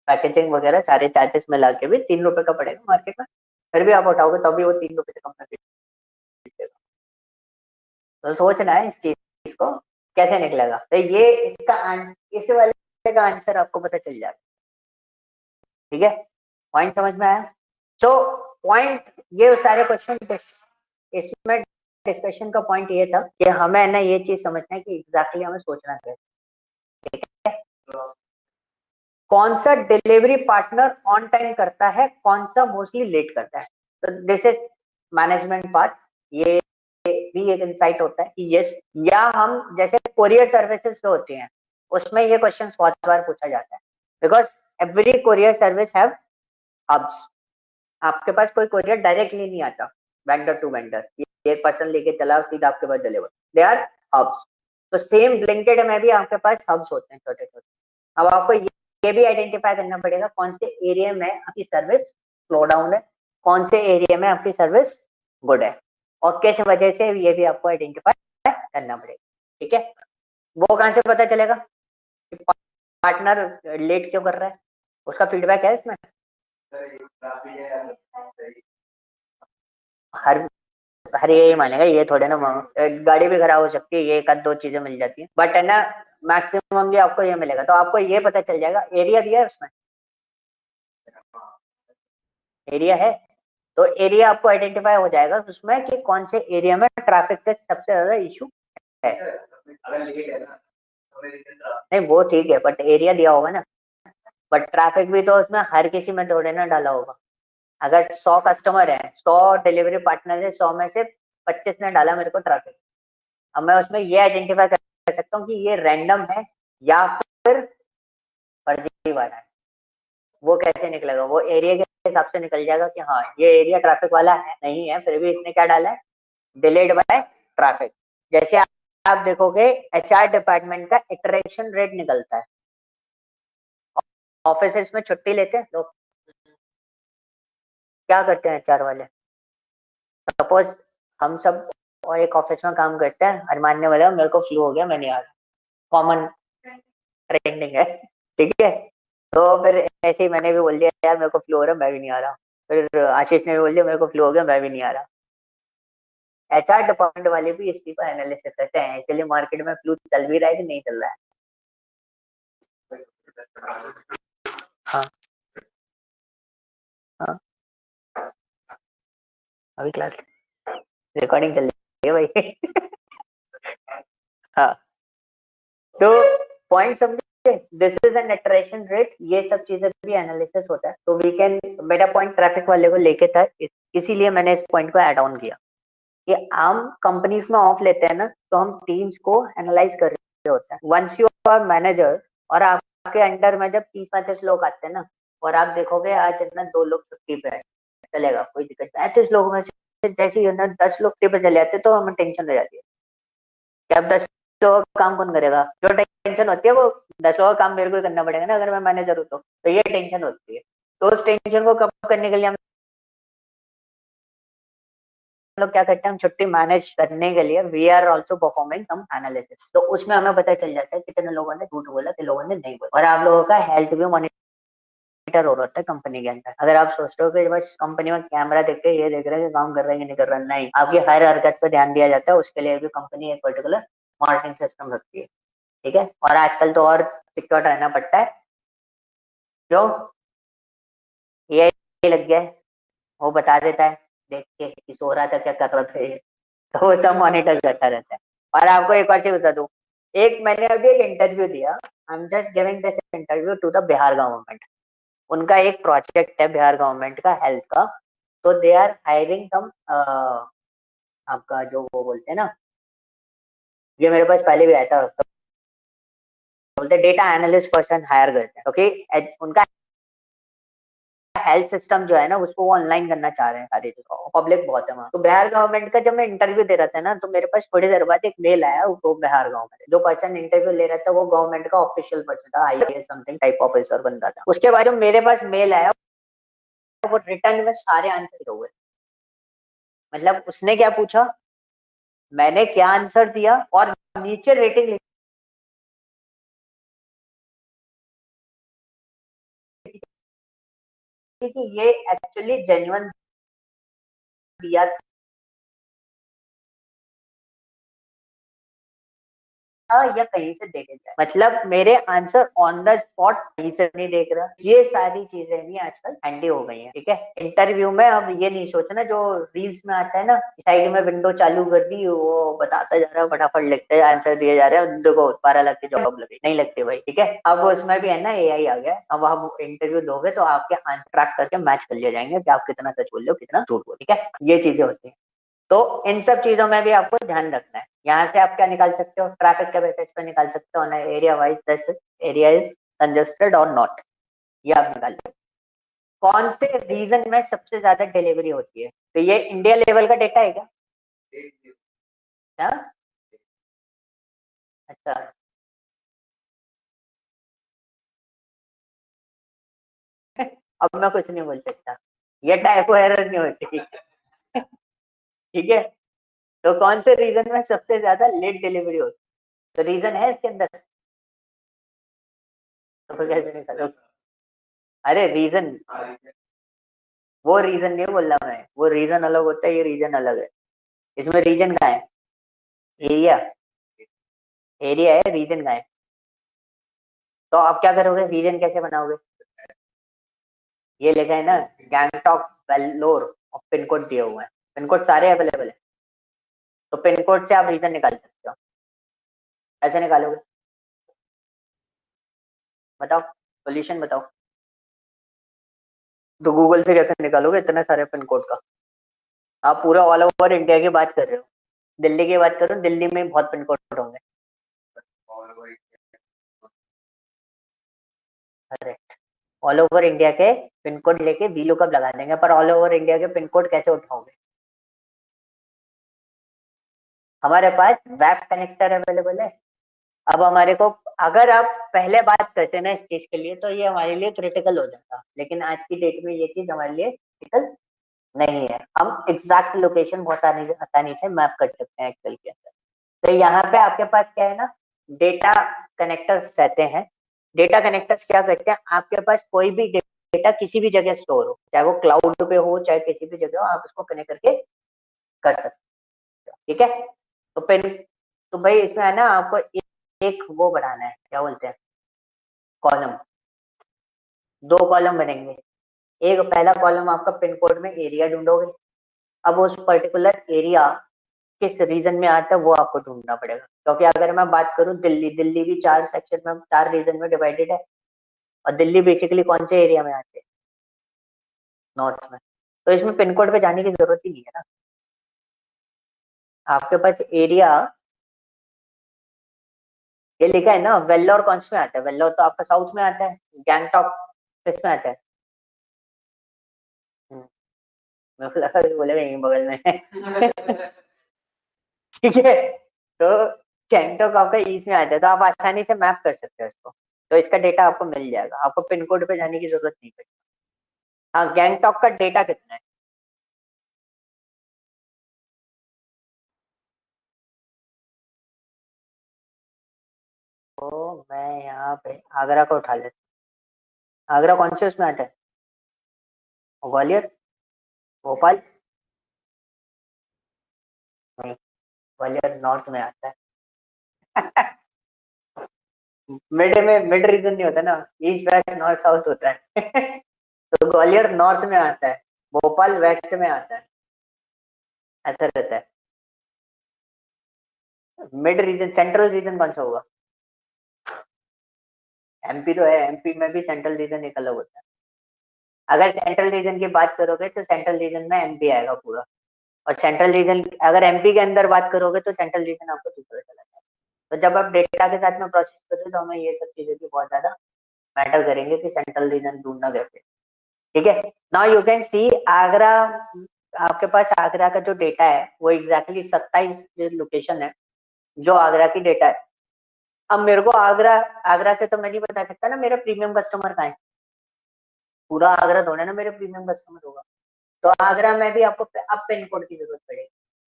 पैकेजिंग वगैरह सारे चार्जेस मिला के भी 3 रुपए का पड़ेगा मार्केट में, फिर भी आप उठाओगे तब भी वो 3 रुपए से कम में बिकेगा। तो सोचना है इस चीज को कैसे निकलेगा, तो ये इस वाले का आंसर आपको पता चल जाएगा। ठीक है, पॉइंट समझ में आया? तो पॉइंट ये सारे क्वेश्चन इसमें डिस्कशन का पॉइंट ये था कि हमें ना ये चीज समझना है कि एग्जैक्टली हमें सोचना है कौन सा डिलीवरी पार्टनर ऑन टाइम करता है, कौन सा मोस्टली लेट करता है। तो दिस इज मैनेजमेंट पार्ट। ये भी एक इंसाइट होता है कि यस, या हम जैसे कोरियर सर्विसेज जो होती हैं उसमें ये क्वेश्चन बहुत बार पूछा जाता है, because every courier service have hubs. आपके पास कोई कोरियर डायरेक्टली नहीं आता वेंडर टू वेंडर, एक पर्सन लेके चला सीधा आपके पास डिलीवर, दे आर हब्स। तो सेम ब्लिंकिट में भी आपके पास हब्स होते हैं छोटे छोटे। अब आपको ये भी आइडेंटिफाई करना पड़ेगा कौन से एरिया में आपकी सर्विस स्लो डाउन है, कौन से एरिया में आपकी सर्विस गुड है, और किस वजह से ये भी आपको आइडेंटिफाई करना पड़ेगा। ठीक है, वो कहां से पता चलेगा कि पार्टनर लेट क्यों कर रहा है? उसका फीडबैक है इसमें। हर हर यही मानेगा, ये थोड़े ना गाड़ी भी खराब हो सकती है, ये एक आध दो चीजें मिल जाती है, बट है ना मैक्सिमम भी आपको ये मिलेगा। तो आपको ये पता चल जाएगा, एरिया दिया है उसमें, एरिया है, तो एरिया आपको आइडेंटिफाई हो जाएगा उसमें कि कौन से एरिया में ट्रैफिक का सबसे ज्यादा इशू है। नहीं वो ठीक है, बट एरिया दिया होगा ना, बट ट्रैफिक भी तो उसमें हर किसी में थोड़े ना डाला होगा। अगर 100 कस्टमर है, 100 डिलीवरी पार्टनर है, 100 में से 25 ने डाला मेरे को ट्रैफिक, अब मैं उसमें ये आइडेंटिफाई कर सकता हूँ कि ये रैंडम है या फिर फर्जीवाड़ा है। वो कैसे निकलेगा? वो एरिया के हिसाब से निकल जाएगा कि हाँ ये एरिया ट्रैफिक वाला है, नहीं है, फिर भी इसने क्या डाला है, डिलेड बाय ट्रैफिक। जैसे आप देखोगे एचआर डिपार्टमेंट का इटरेशन रेट निकलता है, ऑफिस में छुट्टी लेते हैं लोग, क्या करते हैं एचआर वाले? सपोज हम सब और एक ऑफिस में काम करते हैं, और मानने वाला मेरे को फ्लू हो गया, मैं नहीं आ रहा, कॉमन ट्रेंडिंग है। ठीक है, तो फिर ऐसे ही मैंने भी बोल दिया यार मेरे को फ्लू हो रहा है, मैं भी नहीं आ रहा। फिर आशीष ने भी बोल दिया मेरे को फ्लू हो गया, मैं भी नहीं आ रहा। एचआर डिपार्टमेंट वाले भी इस चीज का एनालिसिस करते हैं एक्चुअली मार्केट में फ्लू चल भी रहा है कि नहीं चल रहा है। हाँ हाँ, अभी क्लास रिकॉर्डिंग चल रही है भाई। हाँ, तो पॉइंट समझे, this is an attraction rate, ये सब चीजें भी एनालिसिस होता है। तो वी कैन, मेरा पॉइंट ट्रैफिक वाले को लेके था, इसीलिए मैंने इस पॉइंट को ऐड ऑन किया कि हम कंपनीज में ऑफ लेते हैं ना, तो हम टीम्स को एनालाइज कर रहे होते हैं। वंस यू आर मैनेजर और आपके अंडर में जब 30-35 लोग आते हैं ना, और आप देखोगे आज इतना 2 लोग छुट्टी पे है, चलेगा कोई दिक्कत नहीं, 35 लोगों में से जैसे ही ना 10 लोग छुट्टी पे चले जाते तो हमें टेंशन हो जाती है कि अब 10 लोगों का काम कौन करेगा। जो टेंशन होती है वो 10 लोगों का काम मेरे को ही करना पड़ेगा ना, अगर मैं मैनेजर हूँ तो ये टेंशन होती है। तो उस टेंशन को कम करने के लिए हम लोग क्या करते हैं, हम छुट्टी मैनेज करने के लिए we are also performing some analysis. तो उसमें हमें पता चल जाता है कितने लोगों ने झूठ बोला, कितने लोगों ने नहीं बोला, और आप लोगों का हेल्थ भी मॉनिटर हो रहा है कंपनी के अंदर। अगर आप सोचते हो कि बस कंपनी में कैमरा देख के ये देख रहे हैं कि काम कर रहे हैं कि नहीं कर रहे हैं, नहीं, आपकी हर हरकत पर ध्यान दिया जाता है। उसके लिए भी कंपनी एक पर्टिकुलर मॉनिटरिंग सिस्टम रखती है। ठीक है, और आजकल तो और सिक्योर रहना पड़ता है, जो एआई लग गया है, वो बता देता है देख के कि सो रहा था क्या कर रहा था ये। तो वो सब मॉनिटर करता रहता है। और आपको एक और चीज बता दूं, मैंने अभी एक इंटरव्यू दिया, I am just giving this interview to the Bihar government. उनका एक प्रोजेक्ट है बिहार गवर्नमेंट का हेल्थ का, तो दे आर हायरिंग सम, आपका जो वो बोलते हैं ना, ये मेरे पास पहले भी आया था, तो बोलते डेटा एनालिस्ट पर्सन हायर करते हैं, ओके। उनका हेल्थ सिस्टम जो है ना उसको वो ऑनलाइन करना चाह रहे हैं सारी जगह, पब्लिक बहुत है वहाँ। तो बिहार गवर्नमेंट का जब मैं इंटरव्यू दे रहा था ना, तो मेरे पास थोड़ी देर बाद एक मेल आया, वो बिहार गवर्नमेंट जो पर्सन इंटरव्यू ले रहा था वो गवर्नमेंट का ऑफिशियल पर्सन था, आईएएस समथिंग टाइप ऑफिसर बंदा था। उसके बाद मेरे पास मेल आया, वो रिटर्न में सारे आंसर हुए। मतलब उसने क्या पूछा, मैंने क्या आंसर दिया, और नीचे रेटिंग लिखी कि ये एक्चुअली जेन्युइन दिया था या कहीं से देखे जाए। मतलब मेरे आंसर ऑन द स्पॉट कहीं से नहीं देख रहा। ये सारी चीजें भी आजकल हैंडी हो गई हैं, ठीक है। इंटरव्यू में अब ये नहीं सोचना, जो रील्स में आता है ना, साइड में विंडो चालू कर दी, वो बताता जा रहा है, फटाफट लिखते हैं, आंसर दिए जा रहे हैं, देखो 12 लाख की जॉब लगी, नहीं लगती भाई, ठीक है। अब उसमें भी है ना एआई आ गया, अब आप इंटरव्यू दोगे तो आपके आंसर ट्रैक करके मैच कर लिया जाएंगे कि आप कितना सच बोल रहे हो, कितना झूठ बोल, ठीक है। ये चीजें होती है। तो इन सब चीजों में भी आपको ध्यान रखना है। यहाँ से आप क्या निकाल सकते हो, ट्रैफिक के बेसिस पे निकाल सकते हो ना, area wise this area is congested और नॉट, ये आप निकाल सकते हो। कौन से रीजन में सबसे ज्यादा डिलीवरी होती है, तो ये इंडिया लेवल का डेटा है क्या? हाँ? अच्छा। अब मैं कुछ नहीं बोल सकता, ये टाइपो एरर नहीं होती। ठीक है। तो कौन से रीजन में सबसे ज्यादा लेट डिलीवरी होती है, तो रीजन है इसके अंदर, तो फिर कैसे निकालो? अरे रीजन, वो रीजन नहीं बोल रहा मैं, वो रीजन अलग होता है, ये रीजन अलग है। इसमें रीजन कहाँ है? एरिया, एरिया है, रीजन कहाँ है? तो आप क्या करोगे, रीजन कैसे बनाओगे? ये लिखा है ना, गैंगटॉक वेल्लोर, और पिन कोड दिए हुए हैं, पिन कोड सारे अवेलेबल है, तो पिन कोड से आप रीजन निकाल सकते हो। कैसे निकालोगे, बताओ, सोल्यूशन बताओ। तो गूगल से कैसे निकालोगे इतने सारे पिन कोड का? आप पूरा ऑल ओवर इंडिया की बात कर रहे हो, दिल्ली की बात करो, दिल्ली में बहुत पिन कोड होंगे। अरे, ऑल ओवर इंडिया के पिन कोड लेके वीलुकअप लगा देंगे, पर ऑल ओवर इंडिया के पिन कोड कैसे उठाओगे? हमारे पास वेब कनेक्टर अवेलेबल है। अब हमारे को, अगर आप पहले बात करते ना इस चीज के लिए, तो ये हमारे लिए क्रिटिकल हो जाता, लेकिन आज की डेट में ये चीज हमारे लिए क्रिटिकल नहीं है। हम एग्जैक्ट लोकेशन बहुत आसानी से मैप कर सकते हैं एक्सेल के अंदर। तो यहाँ पे आपके पास क्या है ना, डेटा कनेक्टर्स रहते हैं। डेटा कनेक्टर्स क्या करते हैं, आपके पास कोई भी डेटा किसी भी जगह स्टोर हो, चाहे वो क्लाउड पे हो चाहे किसी भी जगह हो, आप उसको कनेक्ट करके कर सकते हो, ठीक है। तो फिर, तो भाई इसमें है ना, आपको एक वो बनाना है, क्या बोलते हैं, कॉलम। दो कॉलम बनेंगे। एक पहला कॉलम आपका पिन कोड में एरिया ढूंढोगे। अब उस पर्टिकुलर एरिया किस रीजन में आता है वो आपको ढूंढना पड़ेगा, क्योंकि अगर मैं बात करूं दिल्ली, दिल्ली भी 4 सेक्शन में, 4 रीजन में डिवाइडेड है, और दिल्ली बेसिकली कौन से एरिया में आते हैं, नॉर्थ में। तो इसमें पिन कोड पे जाने की जरूरत ही नहीं है ना, आपके पास एरिया, ये लिखा है ना, वेल्लोर कौन से में आता है, वेल्लोर तो आपका साउथ में आता है, गैंगटॉक किस में आता है? हम्म, मेरे को लगा बोलेगा यहीं बगल में। ठीक है। तो गैंगटॉक आपका ईस्ट में आता है, तो आप आसानी से मैप कर सकते हो इसको, तो इसका डेटा आपको मिल जाएगा, आपको पिन कोड पे जाने की जरूरत नहीं पड़ेगी। हाँ, गैंगटॉक का डेटा कितना है? तो मैं यहाँ पे आगरा को उठा लेता हूँ। आगरा कौन से उसमें आता है, ग्वालियर, भोपाल? नहीं, ग्वालियर नॉर्थ में आता है। मिड रीजन नहीं होता ना, ईस्ट वेस्ट नॉर्थ साउथ होता है। तो ग्वालियर नॉर्थ में आता है, भोपाल वेस्ट में आता है, ऐसा रहता है। मिड रीजन, सेंट्रल रीजन कौन सा होगा? एमपी तो है, एमपी में भी सेंट्रल रीजन एक अलग होता है। अगर सेंट्रल रीजन की बात करोगे तो सेंट्रल रीजन में एमपी आएगा पूरा, और सेंट्रल रीजन अगर एमपी के अंदर बात करोगे तो सेंट्रल रीजन आपको दूसरा चला जाएगा। तो जब आप डेटा के साथ में प्रोसेस कर रहे हो तो हमें ये सब चीजें भी बहुत ज्यादा मैटर करेंगे कि सेंट्रल रीजन ढूंढना कैसे। ठीक है, now you can see Agra, आपके पास आगरा का जो डेटा है वो एग्जैक्टली 27 लोकेशन है जो आगरा की डेटा है। अब मेरे को आगरा, आगरा से तो मैं नहीं बता सकता ना मेरा प्रीमियम कस्टमर कहाँ है, पूरा आगरा थोड़ा ना मेरे प्रीमियम कस्टमर होगा। तो आगरा में भी आपको अब पिन कोड की जरूरत पड़ेगी,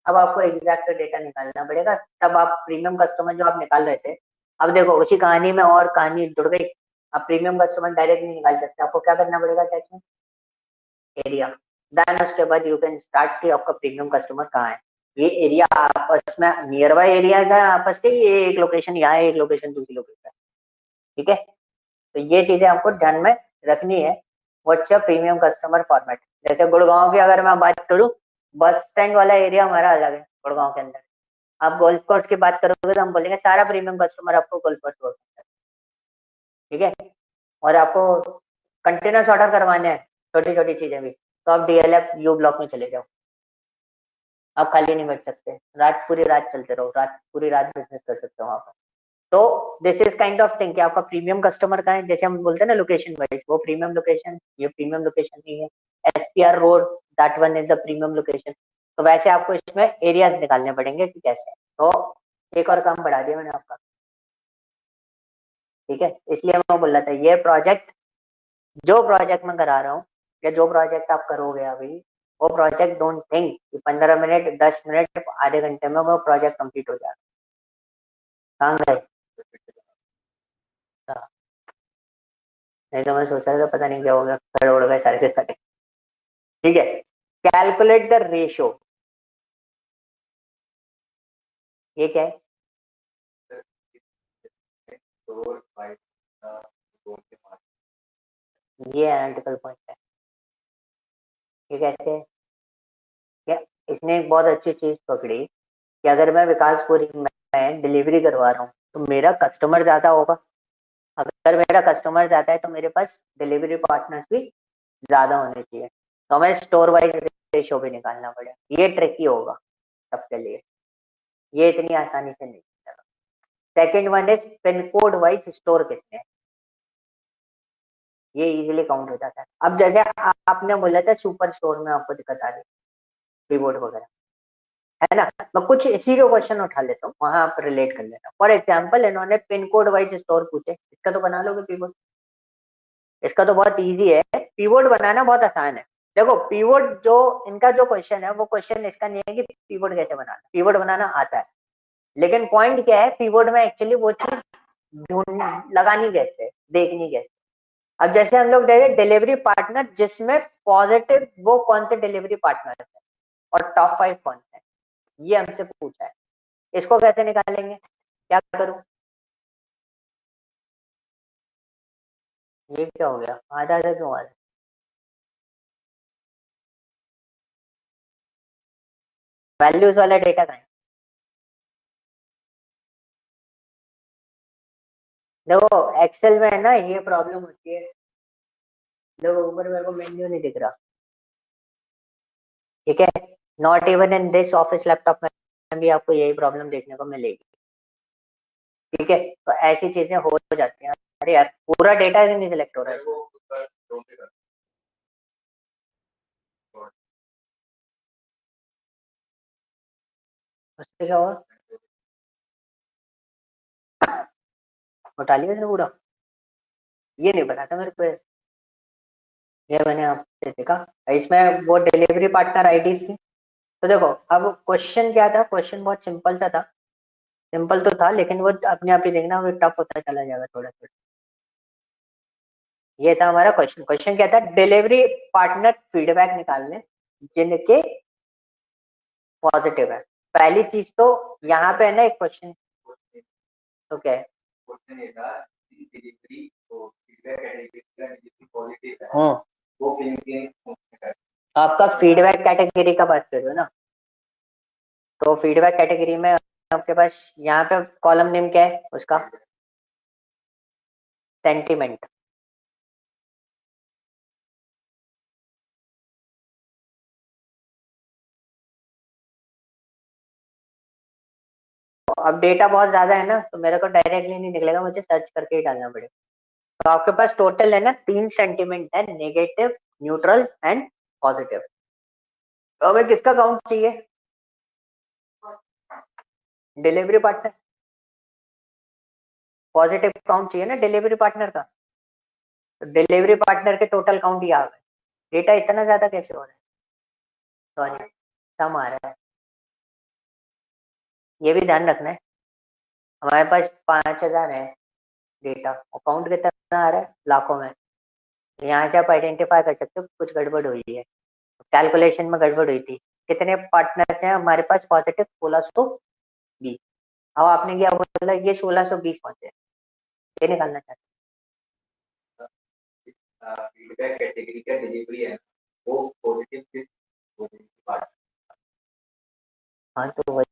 अब आपको एग्जैक्ट डेटा निकालना पड़ेगा, तब आप प्रीमियम कस्टमर जो आप निकाल रहे थे, अब देखो उसी कहानी में और कहानी जुड़ गई। अब प्रीमियम कस्टमर डायरेक्ट नहीं निकाल सकते, आपको क्या करना पड़ेगा, टैक्स एरिया, देन उसके बाद यू कैन स्टार्ट कि आपका प्रीमियम कस्टमर कहाँ है। ये एरिया आपस में नियर बाय एरियाज है आपस के, ये एक लोकेशन यहाँ है, एक लोकेशन दूसरी लोकेशन, ठीक है। तो ये चीजें आपको ध्यान में रखनी है। What's your premium customer format. जैसे गुड़गांव की अगर मैं बात करूँ, बस स्टैंड वाला एरिया हमारा अलग है गुड़गांव के अंदर। आप गोल्फ कोर्स की बात करोगे तो हम बोलेंगे सारा प्रीमियम कस्टमर आपको गोल्फ कोर्स बोल सकता है, ठीक है। और आपको कंटिन्यूस ऑर्डर करवाने हैं, छोटी छोटी चीजें भी, तो आप डीएलएफ यू ब्लॉक में चले जाओ। आप खाली नहीं बैठ सकते, रात पूरी रात चलते रहो, रात पूरी रात बिजनेस कर सकते हो वहां पर। तो this is kind of thing कि आपका प्रीमियम कस्टमर का है, जैसे हम बोलते हैं ना लोकेशन वाइज, वो प्रीमियम लोकेशन, ये प्रीमियम लोकेशन नहीं है। SPR road, that one is the premium location. तो वैसे आपको इसमें एरियाज निकालने पड़ेंगे कि कैसे। तो एक और काम बढ़ा दिया मैंने आपका, ठीक है। इसलिए मैं बोल रहा था ये प्रोजेक्ट, जो प्रोजेक्ट मैं करा रहा हूँ या जो प्रोजेक्ट आप करोगे अभी, वो प्रोजेक्ट डोंट थिंक कि 15 मिनट 10 मिनट आधे घंटे में वो प्रोजेक्ट कंप्लीट हो जाएगा। कहाँ गए? हाँ, नहीं तो मैं सोचा था पता नहीं क्या हो गया, खड़े उड़ गए सारे के सारे। ठीक है, कैलकुलेट द रेशो, ये क्या है? ये एनालिटिकल पॉइंट है, ये कैसे है? क्या, इसने एक बहुत अच्छी चीज पकड़ी कि अगर मैं विकासपुरी में डिलीवरी करवा रहा हूँ तो मेरा कस्टमर ज्यादा होगा। अगर मेरा कस्टमर ज्यादा है तो मेरे पास डिलीवरी पार्टनर्स भी ज्यादा होने चाहिए, तो हमें स्टोर वाइज रेशो भी निकालना पड़ेगा। ये ट्रिकी होगा सबके लिए, ये इतनी आसानी से नहीं। Second one is pin code wise store कितने हैं, ये इजीली काउंट हो जाता है। अब जैसे आपने बोला था सुपर स्टोर में आपको दिक्कत आ रही है, कीबोर्ड वगैरह, है ना। मैं कुछ इसी के क्वेश्चन उठा लेता हूँ, वहां आप रिलेट कर लेना। फॉर एग्जाम्पल इन्होंने पिन कोड वाइज स्टोर पूछे, इसका तो बना लोगे पीवोट, इसका तो बहुत इजी है, पीवोट बनाना बहुत आसान है। देखो पीवोट जो इनका जो क्वेश्चन है वो क्वेश्चन इसका नहीं है कि पीवोट कैसे बनाना, पीवोट बनाना आता है, लेकिन पॉइंट क्या है पीवोट में एक्चुअली वो चीज ढूंढ लगानी कैसे, देखनी कैसे। अब जैसे हम लोग देखें डिलीवरी पार्टनर, जिसमें पॉजिटिव वो कौन से डिलीवरी पार्टनर है और टॉप 5 कौन से हैं, ये हमसे पूछा है। इसको कैसे निकालेंगे, क्या करूं? ये क्या हो गया, आधा आधा क्यों आ रहा है? वैल्यूज वाला डेटा कहाँ है? देखो एक्सेल में है ना ये प्रॉब्लम होती है। देखो ऊपर मेरे को मेन्यू नहीं दिख रहा, ठीक है। Not even in this office laptop में भी आपको यही प्रॉब्लम देखने को मिलेगी, ठीक है। तो ऐसी चीजें हो जाती हैं। अरे यार पूरा डेटा नहीं सिलेक्ट हो रहा है, उससे क्या होगा? उठा लिया इसने पूरा, ये नहीं पता था मेरे को, ये मैंने आपसे सीखा। इसमें वो डिलीवरी पार्टनर आईडी थी। तो देखो अब क्वेश्चन क्या था, क्वेश्चन बहुत सिंपल सा था, सिंपल तो था लेकिन वो अपने आप ही देखना वो टफ होता चला जाएगा थोड़ा थोड़ा। ये था हमारा क्वेश्चन, क्वेश्चन क्या था, डिलीवरी पार्टनर फीडबैक निकालने जिनके पॉजिटिव है। पहली चीज तो यहाँ पे है ना एक क्वेश्चन, तो क्या है? हाँ, आपका फीडबैक कैटेगरी का बात कर रहे हो ना, तो फीडबैक कैटेगरी में आपके पास यहाँ पे कॉलम नेम क्या है उसका, सेंटीमेंट। अब डेटा बहुत ज्यादा है ना, तो मेरे को डायरेक्टली नहीं निकलेगा, मुझे सर्च करके ही डालना पड़ेगा। तो आपके पास टोटल है ना 3 सेंटीमेंट है, नेगेटिव, न्यूट्रल एंड पॉजिटिव। तो हमें किसका काउंट चाहिए, डिलीवरी पार्टनर, पॉजिटिव काउंट चाहिए ना डिलीवरी पार्टनर का। तो डिलीवरी पार्टनर के टोटल काउंट ही आ गए। डेटा इतना ज्यादा कैसे हो रहा है, सॉरी कम आ रहा है, ये भी ध्यान रखना है। हमारे पास 5,000 है डेटा, अकाउंट कितना आ रहा है, लाखों में। यहाँ से आप आइडेंटिफाई कर सकते हो कुछ गड़बड़ हुई है, कैलकुलेशन में गड़बड़ हुई थी। कितने पार्टनर्स हैं हमारे पास, पॉजिटिव 1620। अब आपने क्या बोला, ये 1620 पहुंचे, ये निकालना चाहते फीडबैक कैटेगरी का डिलीवरी है वो पॉजिटिव किस पार्ट। हाँ तो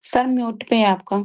सर म्यूट पे है आपका।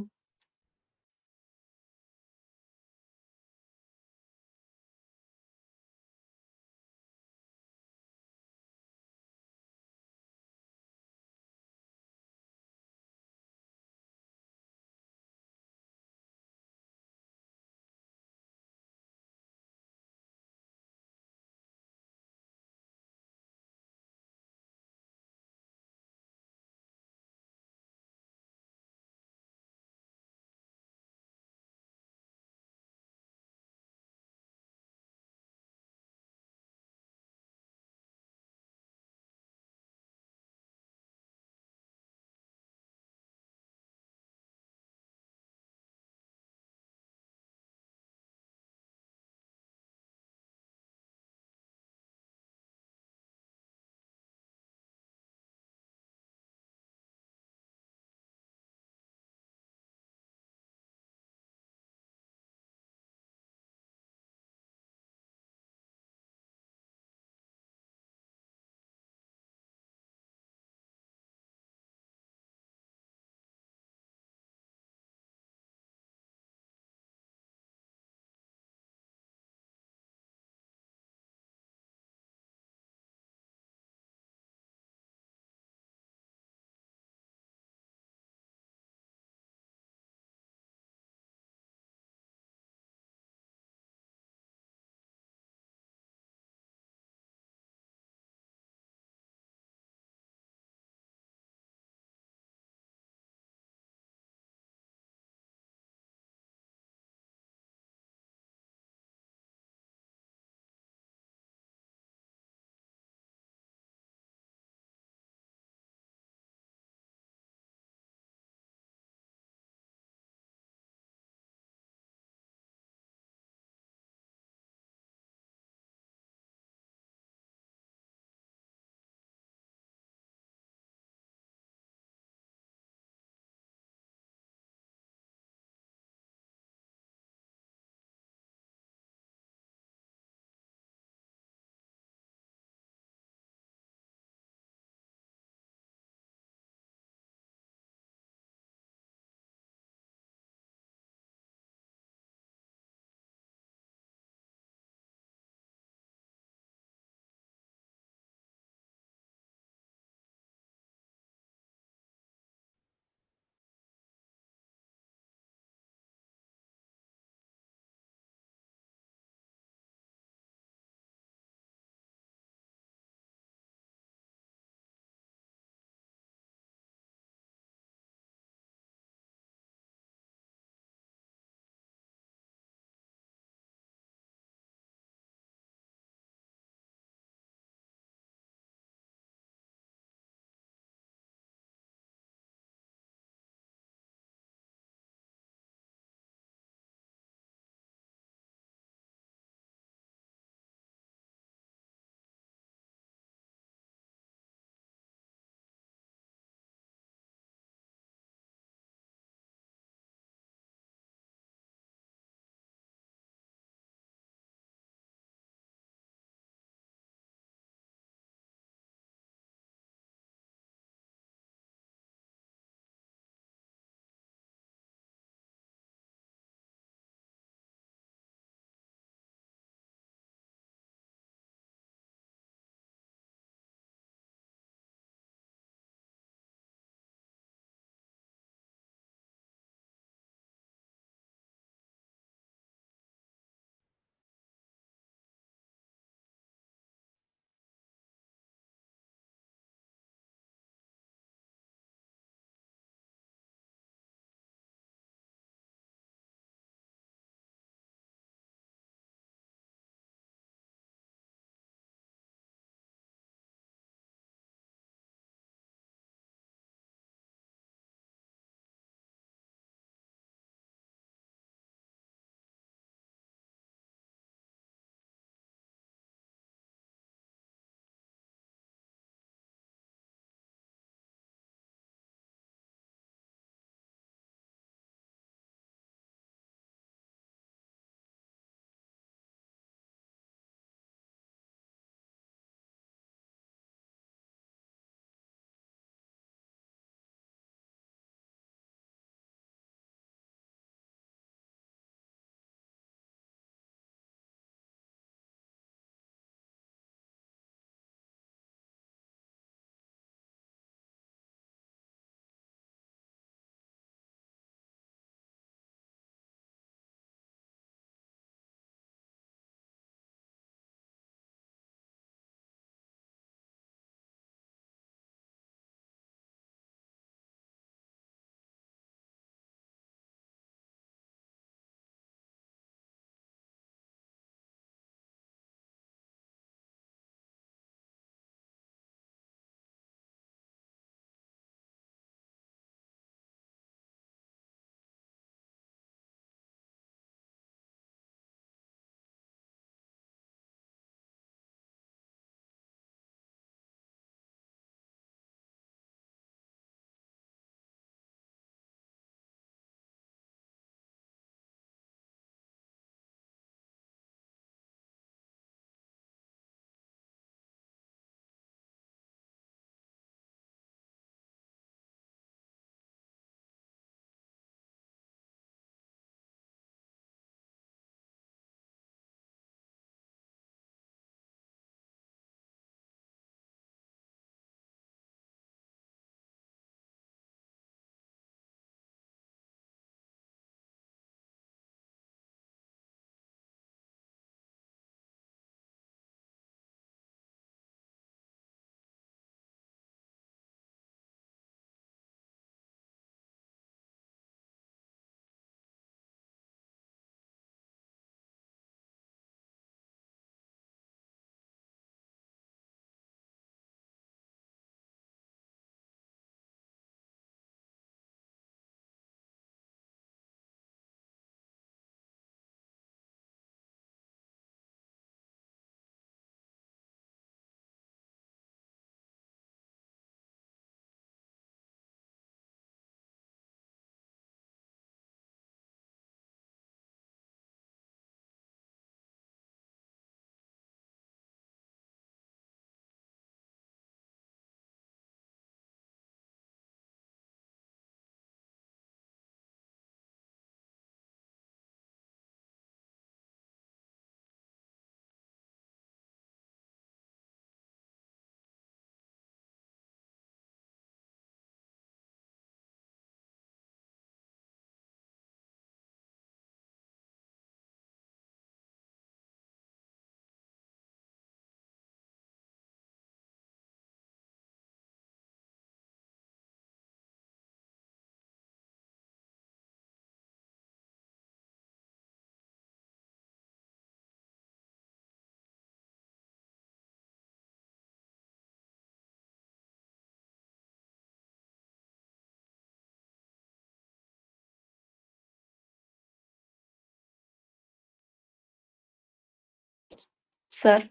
सर।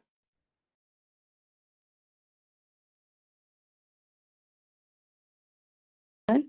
सर।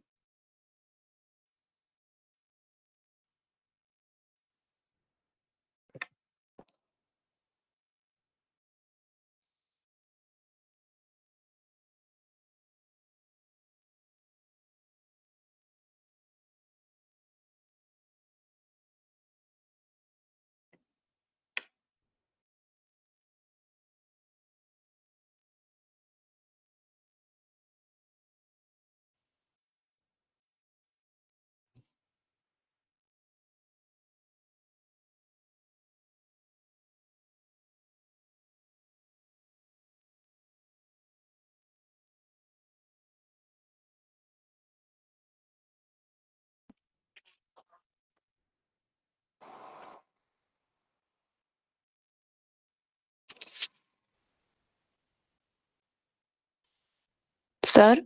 सर।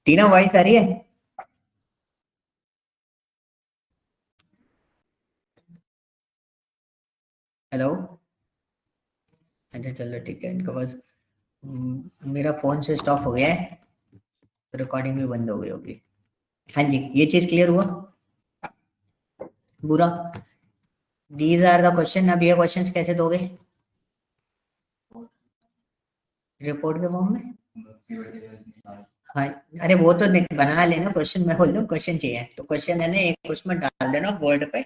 टीना वॉइस आ रही है? हेलो। अच्छा चलो ठीक है, इनके पास मेरा फोन स्विच ऑफ हो गया है, तो रिकॉर्डिंग भी बंद हो गई होगी। हाँ जी, ये चीज क्लियर हुआ पूरा? These are the question. अब ये क्वेश्चंस कैसे दोगे? रिपोर्ट के फॉर्म में? हाँ, अरे वो तो बना लेना क्वेश्चन। मैं बोल रहा हूँ क्वेश्चन चाहिए, तो क्वेश्चन है ना एक उसमें डाल देना बोर्ड पे,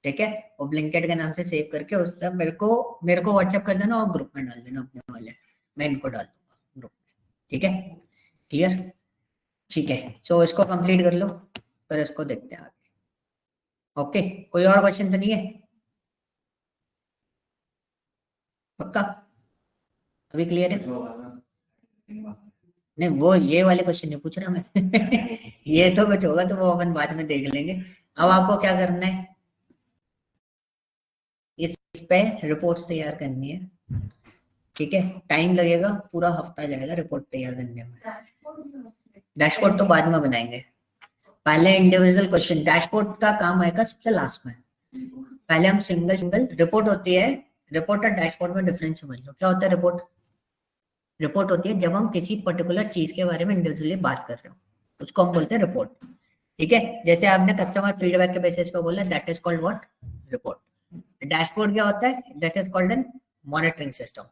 ठीक है, और ब्लिंकेट के नाम से सेव करके उसका मेरे को व्हाट्सएप कर देना और ग्रुप में डाल देना अपने वाले, मैं इनको डाल दूंगा ग्रुप में, ठीक है? क्लियर? ठीक है, सो इसको कंप्लीट कर लो, फिर इसको देखते हैं आगे। ओके, कोई और क्वेश्चन तो नहीं है? पक्का? अभी क्लियर है? नहीं, वो ये वाले क्वेश्चन नहीं पूछ रहा मैं ये तो कुछ होगा तो वो अपन बाद में देख लेंगे। अब आपको क्या करना है, इस पे रिपोर्ट्स तैयार करनी है, ठीक है? टाइम लगेगा, पूरा हफ्ता जाएगा रिपोर्ट तैयार करने में। डैशबोर्ड तो बाद में बनाएंगे, पहले इंडिविजुअल क्वेश्चन। डैशबोर्ड का काम आएगा सबसे लास्ट में। पहले हम सिंगल रिपोर्ट होती है, रिपोर्ट और डैशबोर्ड में डिफरेंस समझ लो। क्या होता है रिपोर्ट? रिपोर्ट होती है जब हम किसी पर्टिकुलर चीज के बारे में इंडिविजुअली बात कर रहे हो, उसको हम बोलते हैं रिपोर्ट, ठीक है? जैसे आपने कस्टमर फीडबैक के बेसिस पे बोला, that is called what? Report. Dashboard क्या होता है? That is called an monitoring system,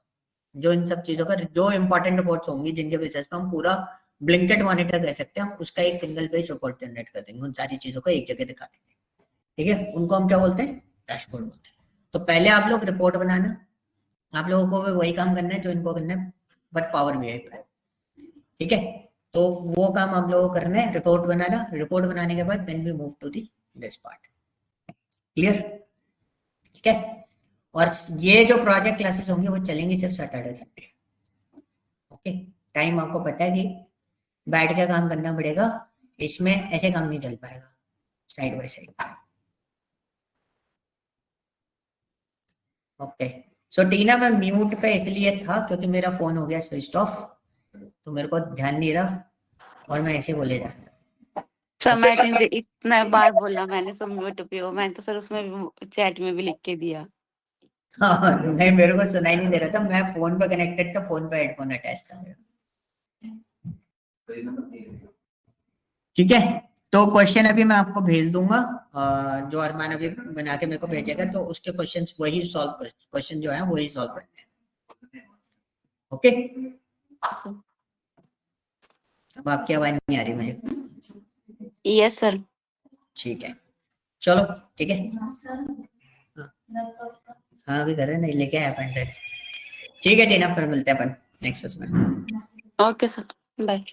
जो इन सब चीजों का, जो इंपॉर्टेंट रिपोर्ट्स होंगी जिनके बेसिस पे हम पूरा ब्लिंकेट मॉनिटर कर सकते हैं, उसका एक सिंगल पेज रिपोर्ट जनरेट कर देंगे, उन सारी चीजों को एक जगह दिखा देंगे, ठीक है? उनको हम क्या बोलते हैं? डैशबोर्ड बोलते हैं। तो पहले आप लोग रिपोर्ट बनाना, आप लोगों को भी वही काम करना है जो इनको करना है, बट पावर बीआई पे, ठीक है? तो वो काम हम लोगों को करना है, रिपोर्ट बनाना। रिपोर्ट बनाने के बाद then we move to this part. Clear? ठीक है? और ये जो प्रोजेक्ट क्लासेस होंगी वो चलेंगी सिर्फ सैटरडे संडे, ओके? टाइम आपको पता है कि बैठ के काम करना पड़ेगा, इसमें ऐसे काम नहीं चल पाएगा साइड बाय साइड, ओके? सो टीना, मैं म्यूट पे इसलिए था क्योंकि मेरा फोन हो गया स्विच ऑफ, तो मेरे को ध्यान नहीं रहा और मैं ऐसे बोले जा रहा। सर मैं इतना बार बोला मैंने, सब म्यूट पे हो। मैंने तो सर उसमें चैट में भी लिख के दिया। हाँ, नहीं मेरे को सुनाई नहीं दे रहा था, मैं फोन पे कनेक्टेड था, फोन पे हेडफोन अटैच था मेरा, ठीक है? तो क्वेश्चन अभी मैं आपको भेज दूंगा, जो अरमान अभी बना के मेरे को भेजेगा, तो उसके क्वेश्चंस वही सॉल्व कर, क्वेश्चन जो है वही सॉल्व करने हैं, ओके? अब आपकी आवाज नहीं आ रही मुझे। Yes sir. ठीक है, चलो ठीक है। हाँ अभी कर रहे नहीं, लेके आया पेन ड्राइव। ठीक है टीना, फिर मिलते हैं अपन नेक्स्ट उसमें। Okay sir, bye.